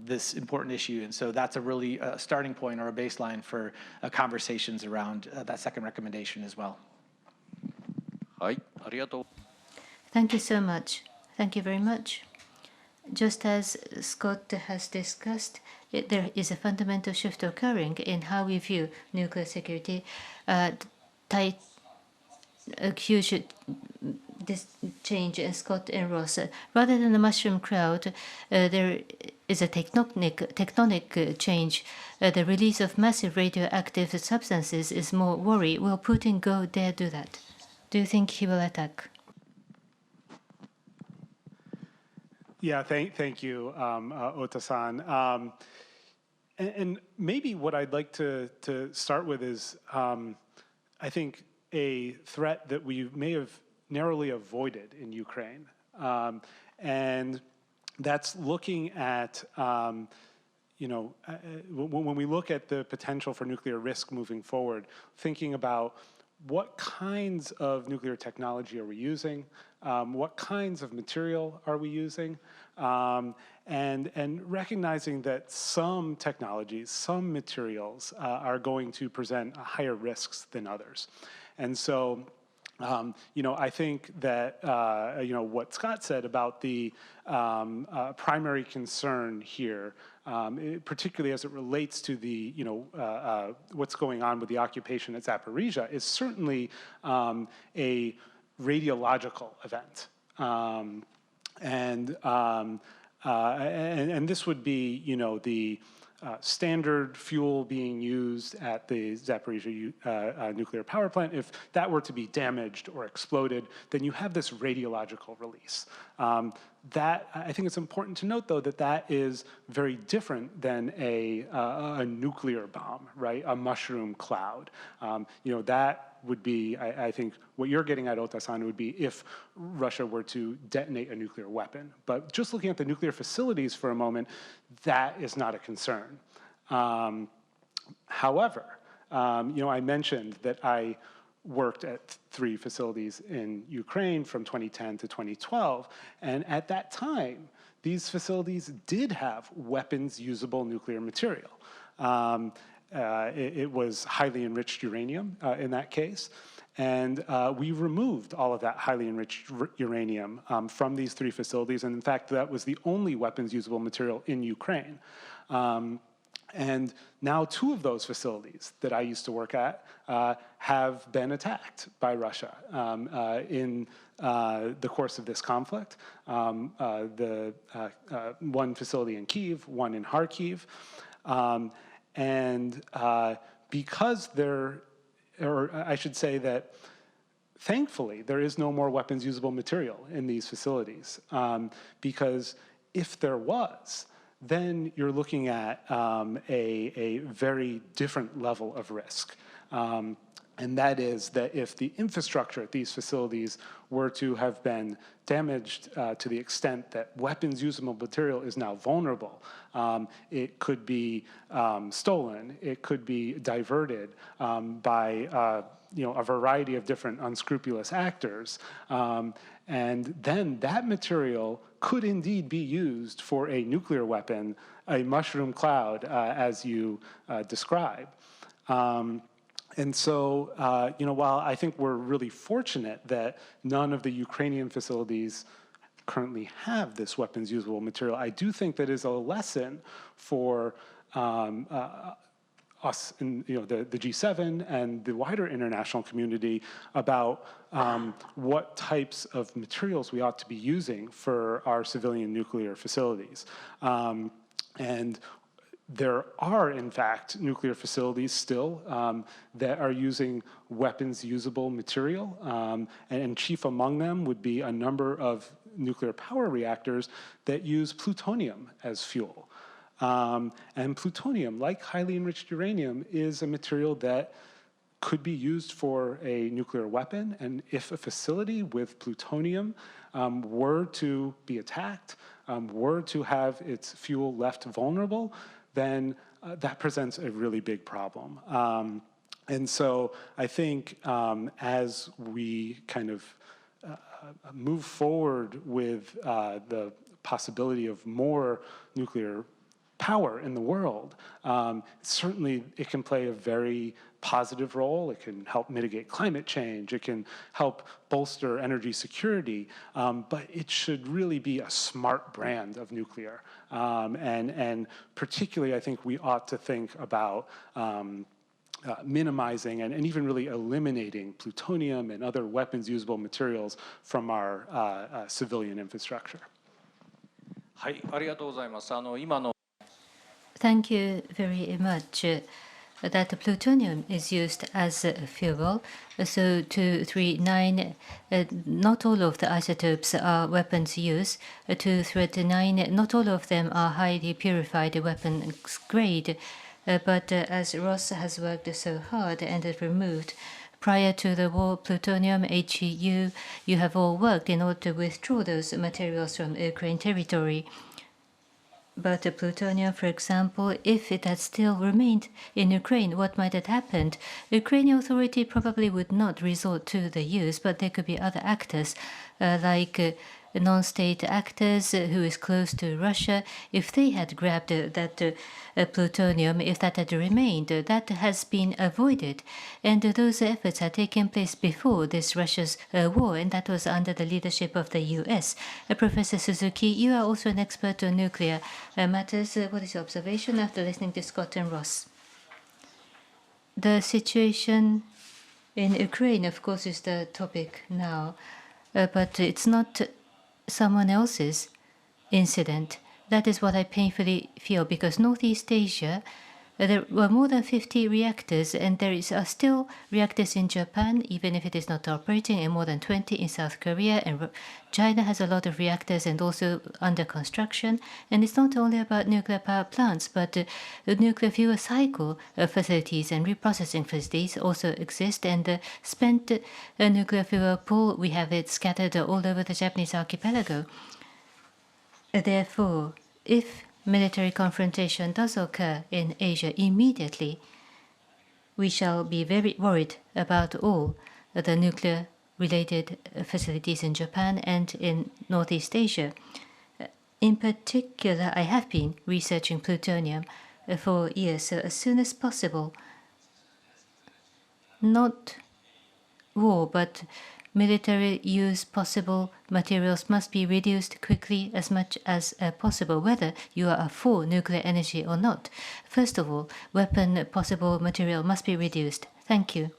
Speaker 4: this important issue. And so that's a really starting point or a baseline for conversations around that second recommendation as well.
Speaker 1: Thank you so much. Thank you very much. Just as Scott has discussed, there is a fundamental shift occurring in how we view nuclear security. A huge change in Scott and Ross. Rather than a mushroom cloud, there is a tectonic change. The release of massive radioactive substances is more worry. Will Putin go dare do that? Do you think he will attack?
Speaker 6: Yeah, thank you, Ota-san. And maybe what I'd like to start with is, I think, a threat that we may have narrowly avoided in Ukraine. And that's looking at, when we look at the potential for nuclear risk moving forward, thinking about what kinds of nuclear technology are we using, what kinds of material are we using, and recognizing that some technologies, some materials are going to present higher risks than others. And so, I think that, what Scott said about the primary concern here, particularly as it relates to the, what's going on with the occupation at Zaporizhzhia, is certainly a radiological event. And this would be, the standard fuel being used at the Zaporizhzhia nuclear power plant. If that were to be damaged or exploded, then you have this radiological release. That, I think it's important to note, though, that is very different than a nuclear bomb, right? A mushroom cloud. That would be, I think, what you're getting at, Ota-san, would be if Russia were to detonate a nuclear weapon. But just looking at the nuclear facilities for a moment, that is not a concern. However, I mentioned that I worked at 3 facilities in Ukraine from 2010 to 2012, and at that time, these facilities did have weapons-usable nuclear material. It was highly enriched uranium in that case. And we removed all of that highly enriched uranium from these 3 facilities. And in fact, that was the only weapons usable material in Ukraine. And now 2 of those facilities that I used to work at have been attacked by Russia in the course of this conflict. The one facility in Kyiv, one in Kharkiv. And because or I should say that, thankfully, there is no more weapons usable material in these facilities. Because if there was, then you're looking at a very different level of risk. And that is that if the infrastructure at these facilities were to have been damaged to the extent that weapons usable material is now vulnerable, it could be stolen, it could be diverted by a variety of different unscrupulous actors. And then that material could indeed be used for a nuclear weapon, a mushroom cloud, as you describe. And so, while I think we're really fortunate that none of the Ukrainian facilities currently have this weapons usable material, I do think that is a lesson for us in the G7 and the wider international community about what types of materials we ought to be using for our civilian nuclear facilities. And there are, in fact, nuclear facilities still that are using weapons-usable material, and chief among them would be a number of nuclear power reactors that use plutonium as fuel. And plutonium, like highly enriched uranium, is a material that could be used for a nuclear weapon, and if a facility with plutonium were to be attacked, were to have its fuel left vulnerable, then that presents a really big problem. And so I think as we kind of move forward with the possibility of more nuclear power in the world, certainly it can play a very positive role. It can help mitigate climate change. It can help bolster energy security, but it should really be a smart brand of nuclear. And particularly, I think we ought to think about minimizing and even really eliminating plutonium and other weapons-usable materials from our civilian infrastructure.
Speaker 7: はい、ありがとうございます。今の
Speaker 1: Thank you very much. That plutonium is used as a fuel. So 239, not all of the isotopes are weapons use. 239, not all of them are highly purified weapons grade. But as Ross has worked so hard and removed, prior to the war, plutonium, HEU, you have all worked in order to withdraw those materials from Ukraine territory. But plutonium, for example, if it had still remained in Ukraine, what might have happened? Ukrainian authority probably would not resort to the use, but there could be other actors, like non-state actors who is close to Russia. If they had grabbed that plutonium, if that had remained, that has been avoided. And those efforts had taken place before this Russia's war, and that was under the leadership of the US. Professor Suzuki, you are also an expert on nuclear matters. What is your observation after listening to Scott and Ross? The situation in Ukraine, of course, is the topic now, but it's not someone else's incident. That is what I painfully feel, because Northeast Asia, there were more than 50 reactors, and there are still reactors in Japan, even if it is not operating, and more than 20 in South Korea. And China has a lot of reactors and also under construction. And it's not only about nuclear power plants, but the nuclear fuel cycle facilities and reprocessing facilities also exist. And the spent nuclear fuel pool, we have it scattered all over the Japanese archipelago. Therefore, if military confrontation does occur in Asia immediately, we shall be very worried about all the nuclear-related facilities in Japan and in Northeast Asia. In particular, I have been researching plutonium for years, so as soon as possible, not war, but military use possible materials must be reduced quickly as much as possible, whether you are for nuclear energy or not. First of all, weapon possible material must be reduced. Thank you.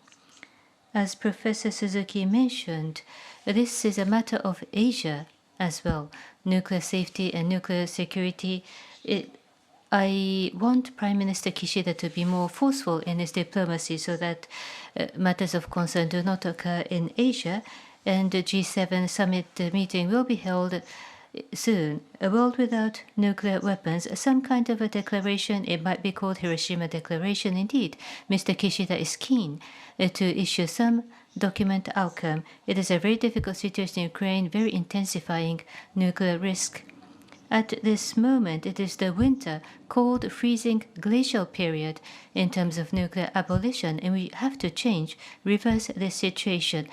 Speaker 1: As Professor Suzuki mentioned, this is a matter of Asia as well. Nuclear safety and nuclear security. I want Prime Minister Kishida to be more forceful in his diplomacy so that matters of concern do not occur in Asia, and the G7 summit meeting will be held soon. A world without nuclear weapons, some kind of a declaration, it might be called Hiroshima Declaration. Indeed, Mr. Kishida is keen to issue some document outcome. It is a very difficult situation in Ukraine, very intensifying nuclear risk. At this moment, it is the winter, cold, freezing, glacial period in terms of nuclear abolition, and we have to change, reverse this situation.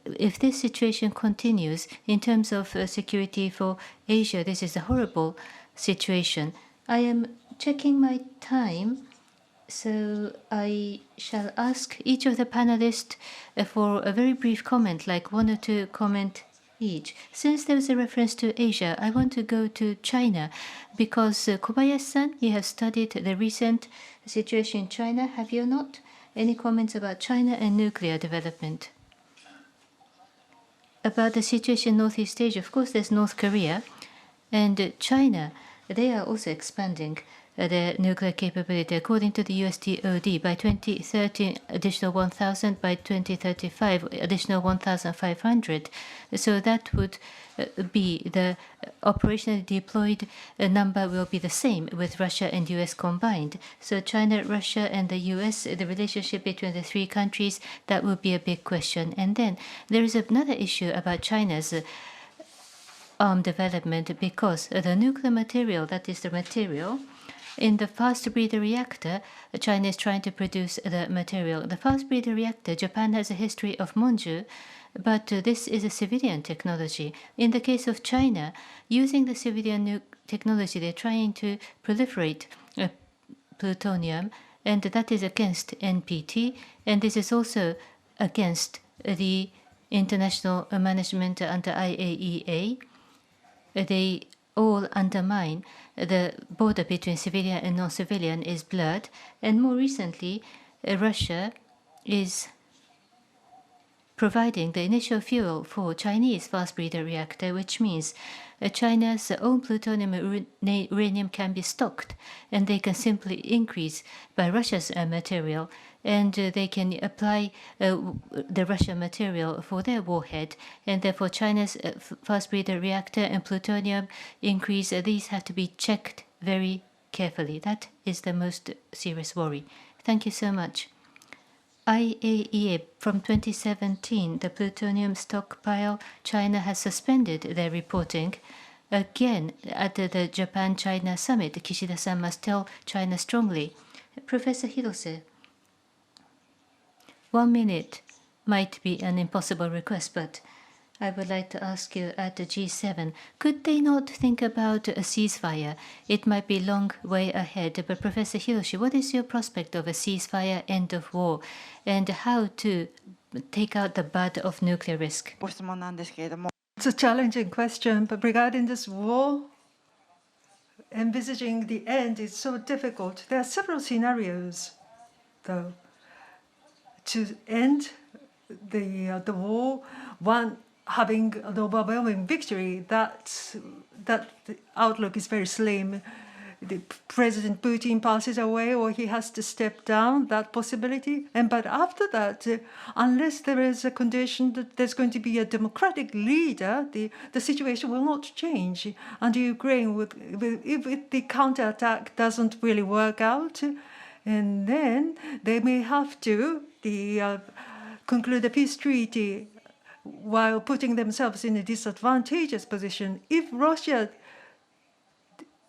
Speaker 1: If this situation continues in terms of security for Asia, this is a horrible situation. I am checking my time, So I shall ask each of the panelists for a very brief comment, like 1 or 2 comment each. Since there was a reference to Asia, I want to go to China because Kobayashi-san, you have studied the recent situation in China, have you not? Any comments about China and nuclear development? About the situation in Northeast Asia, of course, there's North Korea and China. They are also expanding the nuclear capability. According to the USDOD, by 2030, additional 1,000, by 2035, additional 1,500. So that would be the operationally deployed number will be the same with Russia and US combined. So China, Russia, and the US, the relationship between the 3 countries, that would be a big question. And then there is another issue about China's arm development, because the nuclear material, that is the material, in the fast breeder reactor, China is trying to produce the material. The fast breeder reactor, Japan has a history of Monju, but this is a civilian technology. In the case of China, using the civilian technology, they're trying to proliferate plutonium, and that is against NPT, and this is also against the international management under IAEA. They all undermine the border between civilian and non-civilian is blurred. And more recently, Russia is providing the initial fuel for Chinese fast breeder reactor, which means China's own plutonium and uranium can be stocked, and they can simply increase by Russia's material, and they can apply the Russian material for their warhead, and therefore China's fast breeder reactor and plutonium increase, these have to be checked very carefully. That is the most serious worry. Thank you so much. IAEA, from 2017, the plutonium stockpile, China has suspended their reporting. Again, at the Japan-China summit, Kishida-san must tell China strongly. Professor Hirose, 1 minute might be an impossible request, but I would like to ask you at the G7, could they not think about a ceasefire? It might be a long way ahead, but Professor Hiroshi, what is your prospect of a ceasefire, end of war, and how to take out the bud of nuclear risk?
Speaker 2: It's a challenging question, but regarding this war, envisaging the end is so difficult. There are several scenarios, though, to end the war. One, having an overwhelming victory, that outlook is very slim. President Putin passes away or he has to step down, that possibility. But after that, unless there is a condition that there's going to be a democratic leader, the situation will not change. And Ukraine, if the counterattack doesn't really work out, and then they may have to conclude a peace treaty while putting themselves in a disadvantageous position. If Russia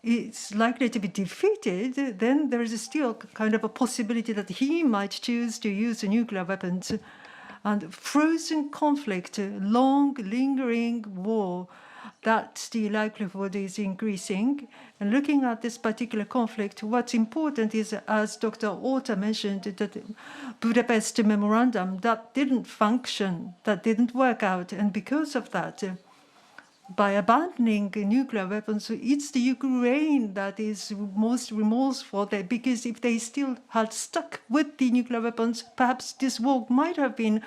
Speaker 2: is likely to be defeated, then there is still kind of a possibility that he might choose to use nuclear weapons. And frozen conflict, long, lingering war, that the likelihood is increasing. And looking at this particular conflict, what's important is, as Dr. Ota mentioned, that Budapest Memorandum, that didn't function, that didn't work out. And because of that, by abandoning nuclear weapons, it's the Ukraine that is most remorseful, because if they still had stuck with the nuclear weapons, perhaps this war might have been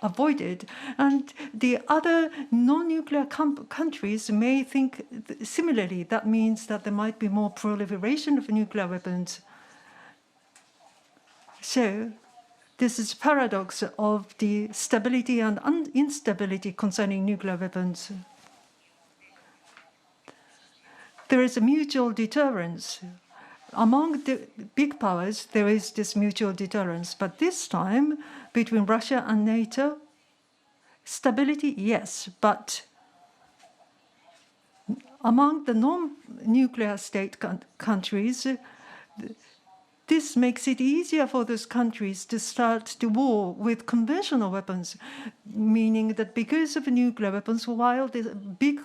Speaker 2: avoided. And the other non-nuclear countries may think similarly. That means that there might be more proliferation of nuclear weapons. So this is paradox of the stability and instability concerning nuclear weapons. There is a mutual deterrence. Among the big powers, there is this mutual deterrence. But this time, between Russia and NATO, stability, yes. But among the non-nuclear state countries, this makes it easier for those countries to start the war with conventional weapons, meaning that because of nuclear weapons, while the big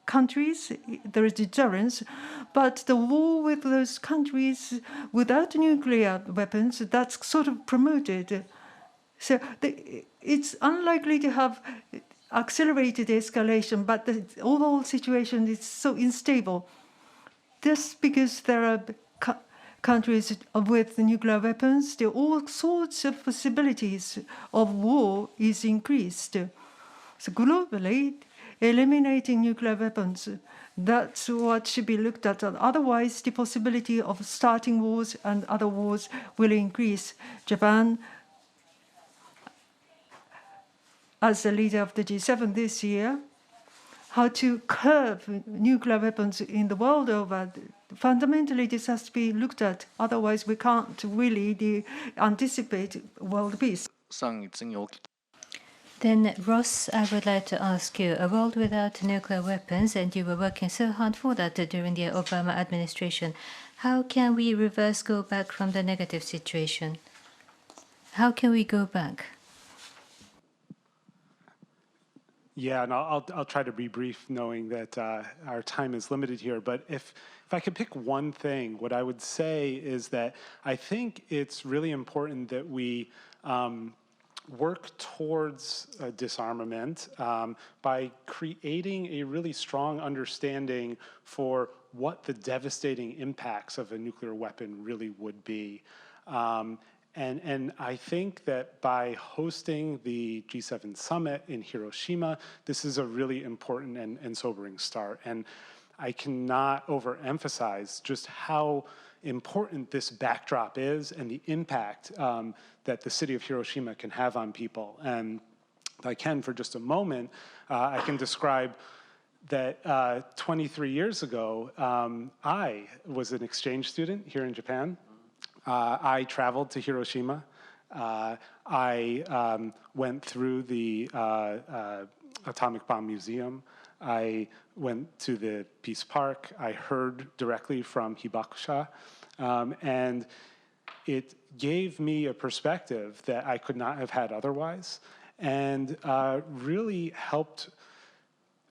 Speaker 2: countries, there is deterrence, but the war with those countries without nuclear weapons, that's sort of promoted. So it's unlikely to have accelerated escalation, but the overall situation is so unstable. Just because there are countries with nuclear weapons, all sorts of possibilities of war is increased. So globally, eliminating nuclear weapons, that's what should be looked at. Otherwise, the possibility of starting wars and other wars will increase. Japan, as the leader of the G7 this year, how to curb nuclear weapons in the world over. Fundamentally, this has to be looked at. Otherwise, we can't really anticipate world peace.
Speaker 1: Then, Ross, I would like to ask you, a world without nuclear weapons, and you were working so hard for that during the Obama administration. How can we go back from the negative situation? How can we go back?
Speaker 6: Yeah, and I'll try to be brief, knowing that our time is limited here. But if I could pick one thing, what I would say is that I think it's really important that we work towards disarmament by creating a really strong understanding for what the devastating impacts of a nuclear weapon really would be. And I think that by hosting the G7 summit in Hiroshima, this is a really important and sobering start. And I cannot overemphasize just how important this backdrop is and the impact that the city of Hiroshima can have on people. And if I can, for just a moment, I can describe that 23 years ago, I was an exchange student here in Japan. I traveled to Hiroshima. I went through the Atomic Bomb Museum. I went to the Peace Park. I heard directly from Hibakusha. And it gave me a perspective that I could not have had otherwise, and really helped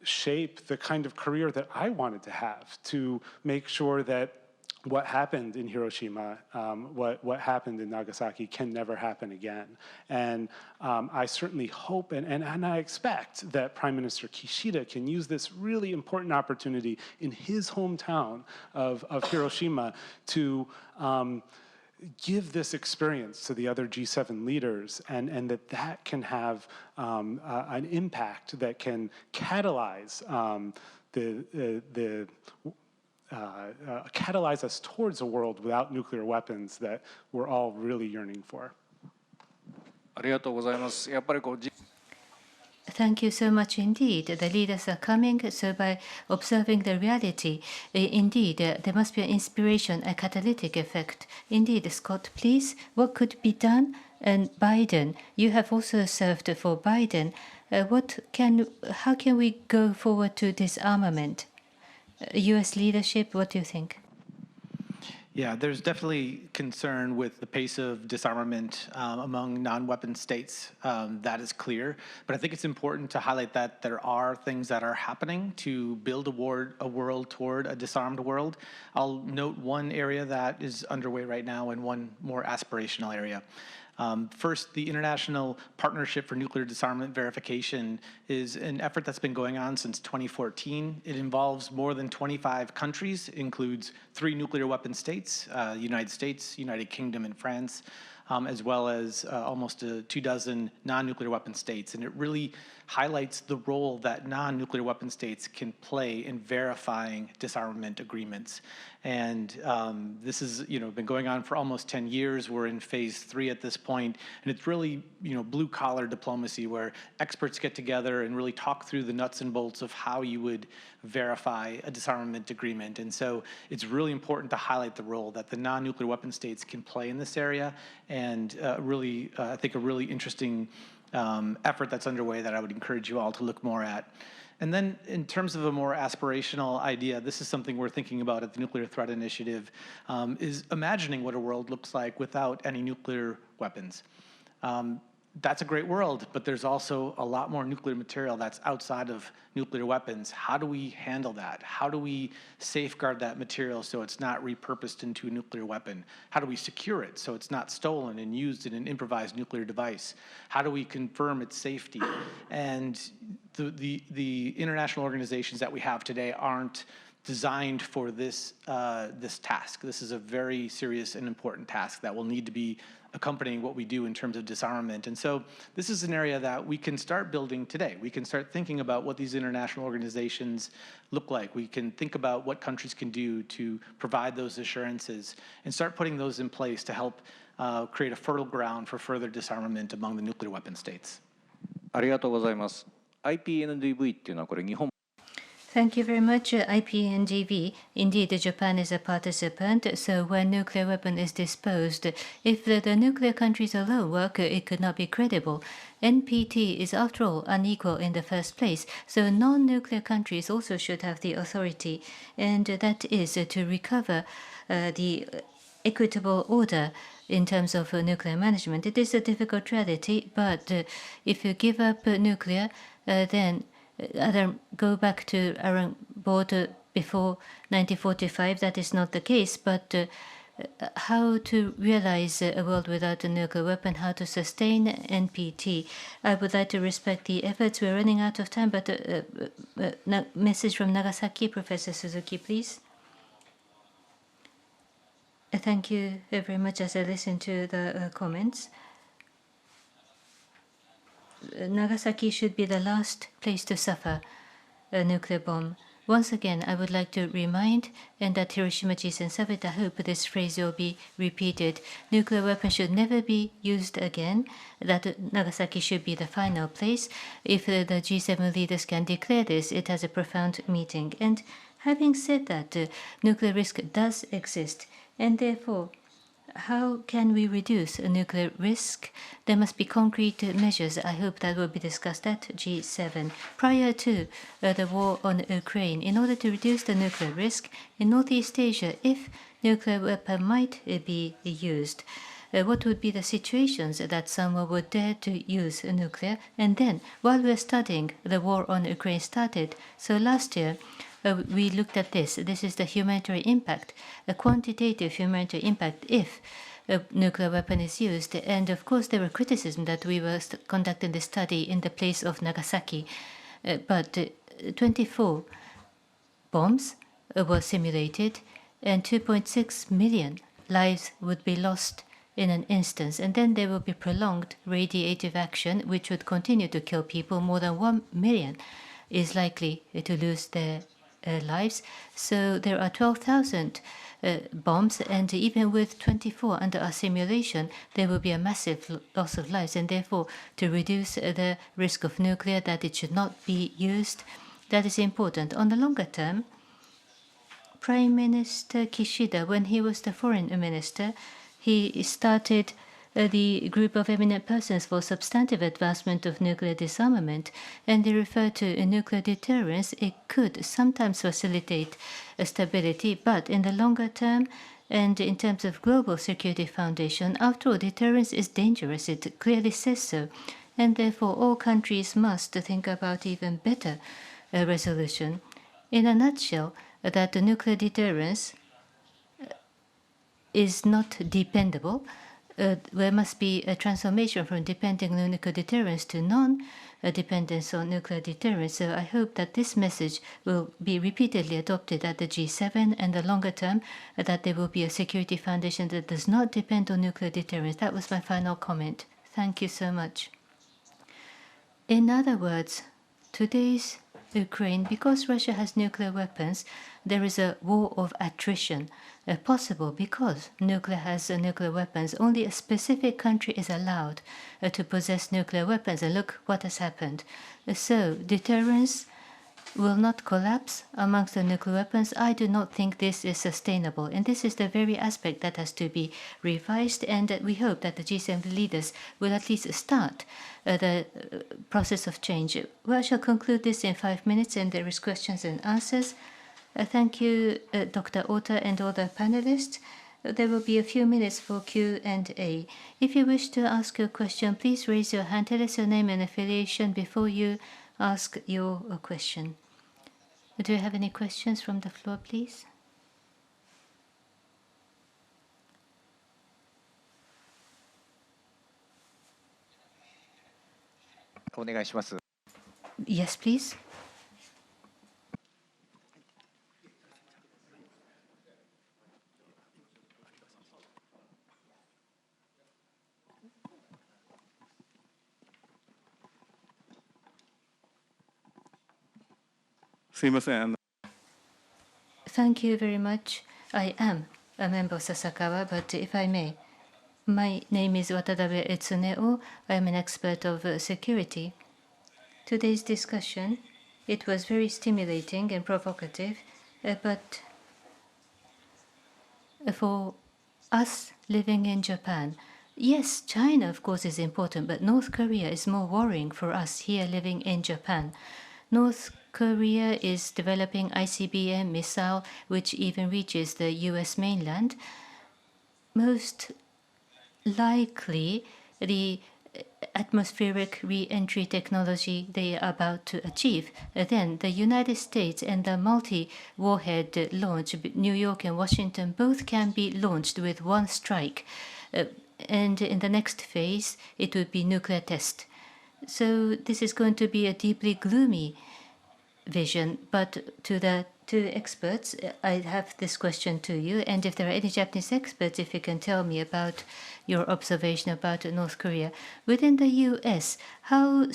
Speaker 6: shape the kind of career that I wanted to have, to make sure that what happened in Hiroshima, what happened in Nagasaki can never happen again. And I certainly hope and I expect that Prime Minister Kishida can use this really important opportunity in his hometown of Hiroshima to give this experience to the other G7 leaders, and that can have an impact that can catalyze catalyze us towards a world without nuclear weapons that we're all really yearning for.
Speaker 7: ありがとうございます。やっぱりこう
Speaker 1: Thank you so much indeed. The leaders are coming, so by observing the reality, indeed, there must be an inspiration, a catalytic effect. Indeed, Scott, please, what could be done? And Biden, you have also served for Biden. How can we go forward to disarmament? U.S. leadership, what do you think?
Speaker 4: Yeah, there's definitely concern with the pace of disarmament among non-weapon states. That is clear. But I think it's important to highlight that there are things that are happening to build a world toward a disarmed world. I'll note one area that is underway right now and one more aspirational area. First, the International Partnership for Nuclear Disarmament Verification is an effort that's been going on since 2014. It involves more than 25 countries, includes 3 nuclear weapon states, United States, United Kingdom, and France, as well as almost 24 non-nuclear weapon states. And it really highlights the role that non-nuclear weapon states can play in verifying disarmament agreements. And this has been going on for almost 10 years. We're in phase 3 at this point, and it's really blue-collar diplomacy where experts get together and really talk through the nuts and bolts of how you would verify a disarmament agreement. And so it's really important to highlight the role that the non-nuclear weapon states can play in this area, and really, I think, a really interesting effort that's underway that I would encourage you all to look more at. And then in terms of a more aspirational idea, this is something we're thinking about at the Nuclear Threat Initiative, is imagining what a world looks like without any nuclear weapons. that's a great world, but there's also a lot more nuclear material that's outside of nuclear weapons. How do we handle that? How do we safeguard that material so it's not repurposed into a nuclear weapon? How do we secure it so it's not stolen and used in an improvised nuclear device? How do we confirm its safety? And the international organizations that we have today aren't designed for this task. This is a very serious and important task that will need to be accompanying what we do in terms of disarmament. And so this is an area that we can start building today. We can start thinking about what these international organizations look like. We can think about what countries can do to provide those assurances and start putting those in place to help create a fertile ground for further disarmament among the nuclear weapon states.
Speaker 7: ありがとうございます。IPNDV っていうのはこれ日本
Speaker 1: Thank you very much, IPNGV. Indeed, Japan is a participant, so when nuclear weapon is disposed, if the nuclear countries alone work, it could not be credible. NPT is, after all, unequal in the first place, so non-nuclear countries also should have the authority, and that is to recover the equitable order in terms of nuclear management. It is a difficult reality, but if you give up nuclear, then go back to our border before 1945, that is not the case, but how to realize a world without a nuclear weapon, how to sustain NPT. I would like to respect the efforts. We're running out of time, but message from Nagasaki, Professor Suzuki, please. Thank you very much. As I listen to the comments, Nagasaki should be the last place to suffer a nuclear bomb. Once again, I would like to remind, and at Hiroshima G7 Summit, I hope this phrase will be repeated. Nuclear weapons should never be used again. That Nagasaki should be the final place. If the G7 leaders can declare this, it has a profound meaning. And having said that, nuclear risk does exist, and therefore, how can we reduce a nuclear risk? There must be concrete measures. I hope that will be discussed at G7. Prior to the war on Ukraine, in order to reduce the nuclear risk in Northeast Asia, if nuclear weapon might be used, what would be the situations that someone would dare to use nuclear? And then, while we're studying, the war on Ukraine started. So last year, we looked at this. This is the humanitarian impact, a quantitative humanitarian impact if a nuclear weapon is used. And of course, there were criticism that we were conducting the study in the place of Nagasaki. But 24 bombs were simulated, and 2.6 million lives would be lost in an instance. And then there will be prolonged radiative action, which would continue to kill people. More than 1 million is likely to lose their lives. So there are 12,000 bombs, and even with 24 under our simulation, there will be a massive loss of lives. And therefore, to reduce the risk of nuclear, that it should not be used, that is important. On the longer term, Prime Minister Kishida, when he was the foreign minister, he started the group of eminent persons for substantive advancement of nuclear disarmament, and they refer to nuclear deterrence. It could sometimes facilitate stability, but in the longer term and in terms of global security foundation, after all, deterrence is dangerous. It clearly says so, and therefore all countries must think about even better resolution. In a nutshell, that the nuclear deterrence is not dependable. There must be a transformation from depending on nuclear deterrence to non-dependence on nuclear deterrence. So I hope that this message will be repeatedly adopted at the G7 and the longer term, that there will be a security foundation that does not depend on nuclear deterrence. That was my final comment. Thank you so much. In other words, today's Ukraine, because Russia has nuclear weapons, there is a war of attrition possible because nuclear has nuclear weapons. Only a specific country is allowed to possess nuclear weapons, and look what has happened. So deterrence will not collapse amongst the nuclear weapons. I do not think this is sustainable, and this is the very aspect that has to be revised, and we hope that the G7 leaders will at least start the process of change. Well, I shall conclude this in 5 minutes, and there is questions and answers. Thank you, Dr. Ota and all the panelists. there will be a few minutes for Q&A. If you wish to ask a question, please raise your hand, tell us your name and affiliation before you ask your question. Do you have any questions from the floor, please?
Speaker 5: お願いします。
Speaker 1: Yes, please.
Speaker 6: すいません。
Speaker 1: Thank you very much. I am a member of Sasakawa, but if I may, my name is Watanabe Etsuneo. I am an expert of security. Today's discussion, it was very stimulating and provocative, but for us living in Japan, yes, China, of course, is important, but North Korea is more worrying for us here living in Japan. North Korea is developing ICBM missile, which even reaches the US mainland. Most likely, the atmospheric re-entry technology they are about to achieve. Then the United States and the multi-warhead launch, New York and Washington, both can be launched with one strike. And in the next phase, it would be nuclear test. So this is going to be a deeply gloomy vision. But to the two experts, I have this question to you. And if there are any Japanese experts, if you can tell me about your observation about North Korea. Within the US, how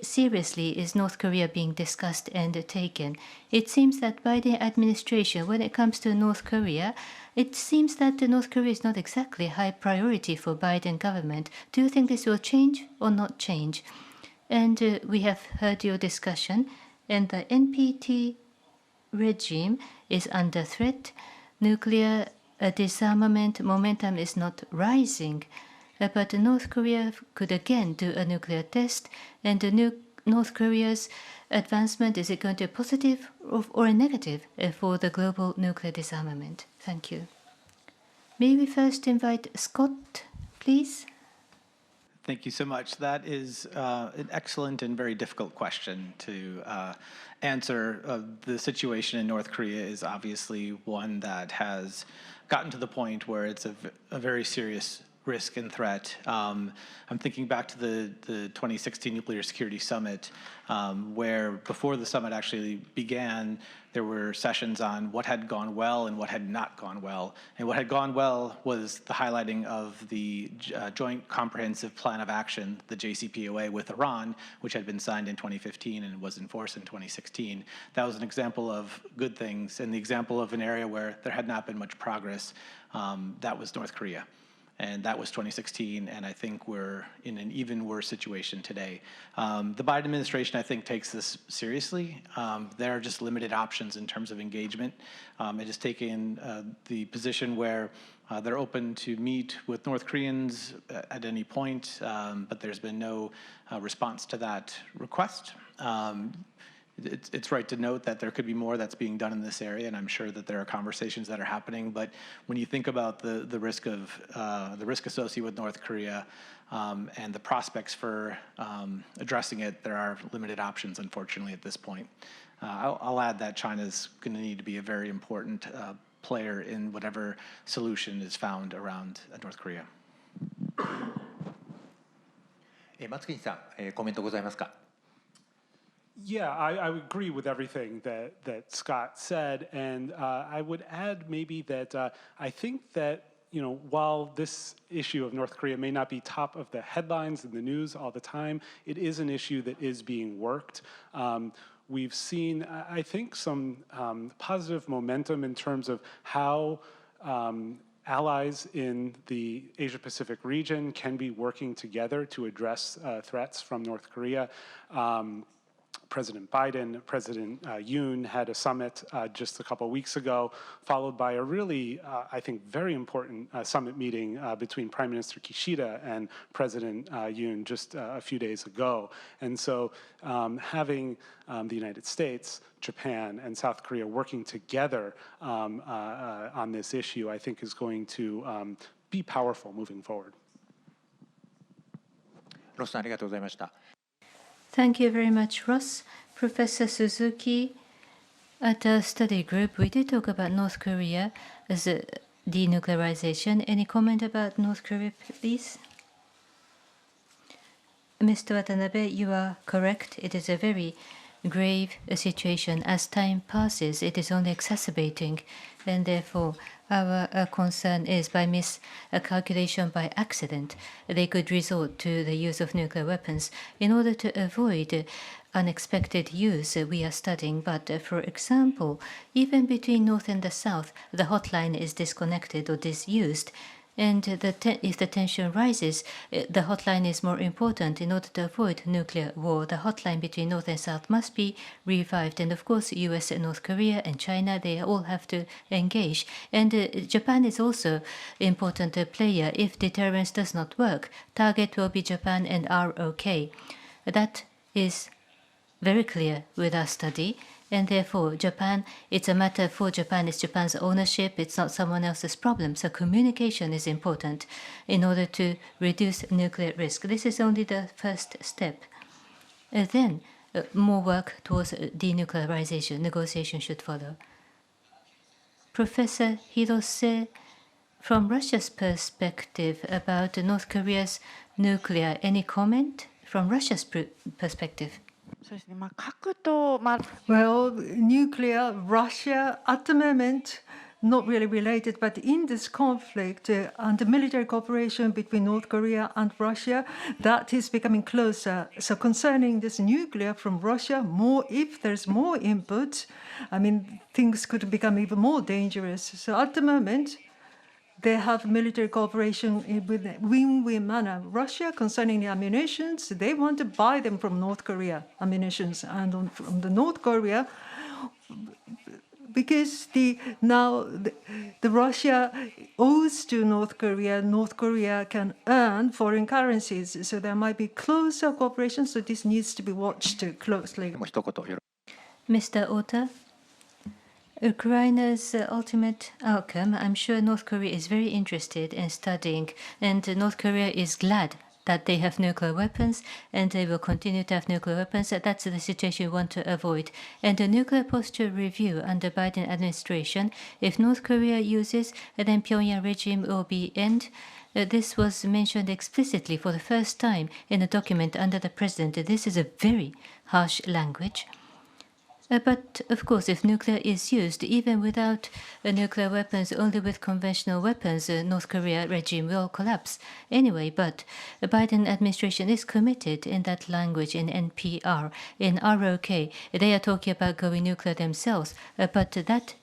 Speaker 1: seriously is North Korea being discussed and taken? It seems that Biden administration, when it comes to North Korea, it seems that North Korea is not exactly high priority for Biden government. Do you think this will change or not change? And we have heard your discussion, and the NPT regime is under threat. Nuclear disarmament momentum is not rising, but North Korea could again do a nuclear test, and North Korea's advancement, is it going to be positive or a negative for the global nuclear disarmament? Thank you. May we first invite Scott, please?
Speaker 4: Thank you so much. That is an excellent and very difficult question to answer. The situation in North Korea is obviously one that has gotten to the point where it's a very serious risk and threat. I'm thinking back to the 2016 Nuclear Security Summit, where before the summit actually began, there were sessions on what had gone well and what had not gone well. And what had gone well was the highlighting of the Joint Comprehensive Plan of Action, the JCPOA, with Iran, which had been signed in 2015 and was enforced in 2016. That was an example of good things, and the example of an area where there had not been much progress. That was North Korea. And that was 2016, and I think we're in an even worse situation today. The Biden administration, I think, takes this seriously. There are just limited options in terms of engagement. It has taken the position where they're open to meet with North Koreans at any point, but there's been no response to that request. It's right to note that there could be more that's being done in this area, and I'm sure that there are conversations that are happening. But when you think about the risk associated with North Korea and the prospects for addressing it, there are limited options, unfortunately, at this point. I'll add that China's going to need to be a very important player in whatever solution is found around North Korea.
Speaker 5: 松木さん、コメントございますか？
Speaker 6: Yeah, I would agree with everything that Scott said, and I would add maybe that I think that, you know, while this issue of North Korea may not be top of the headlines in the news all the time, it is an issue that is being worked. We've seen, I think, some positive momentum in terms of how allies in the Asia-Pacific region can be working together to address threats from North Korea. President Biden, President Yoon had a summit just a couple of weeks ago, followed by a really, I think, very important summit meeting between Prime Minister Kishida and President Yoon just a few days ago. And so having the United States, Japan, and South Korea working together on this issue, I think is going to be powerful moving forward.
Speaker 5: ロスさんありがとうございました。
Speaker 1: Thank you very much, Ross. Professor Suzuki, at our study group, we did talk about North Korea as a denuclearization. Any comment about North Korea, please? Mr. Watanabe, you are correct. It is a very grave situation. As time passes, it is only exacerbating, and therefore our concern is by miscalculation by accident, they could resort to the use of nuclear weapons. In order to avoid unexpected use, we are studying. But for example, even between North and the South, the hotline is disconnected or disused. And if the tension rises, the hotline is more important. In order to avoid nuclear war, the hotline between North and South must be revived. And of course, US and North Korea and China, they all have to engage. And Japan is also an important player. If deterrence does not work, target will be Japan and ROK. That is very clear with our study. And therefore, Japan, it's a matter for Japan, it's Japan's ownership, it's not someone else's problem. So communication is important in order to reduce nuclear risk. This is only the first step. Then more work towards denuclearization, negotiation should follow. Professor Hirose, from Russia's perspective about North Korea's nuclear, any comment from Russia's perspective?
Speaker 2: Well, nuclear, Russia, at the moment, not really related, but in this conflict and the military cooperation between North Korea and Russia, that is becoming closer. So concerning this nuclear from Russia, if there's more input, I mean, things could become even more dangerous. So at the moment, they have military cooperation with a win-win manner. Russia, concerning the ammunitions, they want to buy them from North Korea, ammunitions. And from the North Korea, because now the Russia owes to North Korea can earn foreign currencies. So there might be closer cooperation, so this needs to be watched closely.
Speaker 5: もう一言よろ
Speaker 1: Mr. Ota, Ukraine's ultimate outcome, I'm sure North Korea is very interested in studying, and North Korea is glad that they have nuclear weapons, and they will continue to have nuclear weapons. That's the situation we want to avoid. And the nuclear posture review under Biden administration, if North Korea uses, then Pyongyang regime will be end. This was mentioned explicitly for the first time in a document under the president. This is a very harsh language. But of course, if nuclear is used, even without nuclear weapons, only with conventional weapons, North Korea regime will collapse anyway. But the Biden administration is committed in that language in NPR. In ROK, they are talking about going nuclear themselves. But that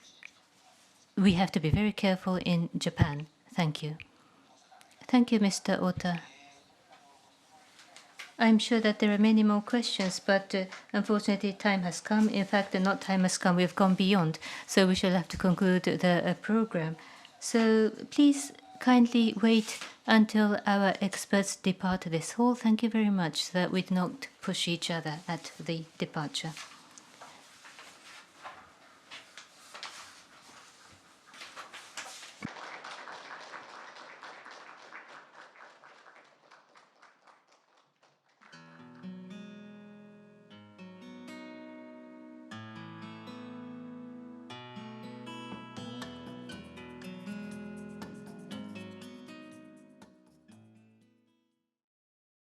Speaker 1: we have to be very careful in Japan. Thank you. Thank you, Mr. Ota. I'm sure that there are many more questions, but unfortunately time has come. In fact, not time has come, we've gone beyond, so we shall have to conclude the program. So please kindly wait until our experts depart this hall. Thank you very much, so that we do not push each other at the departure.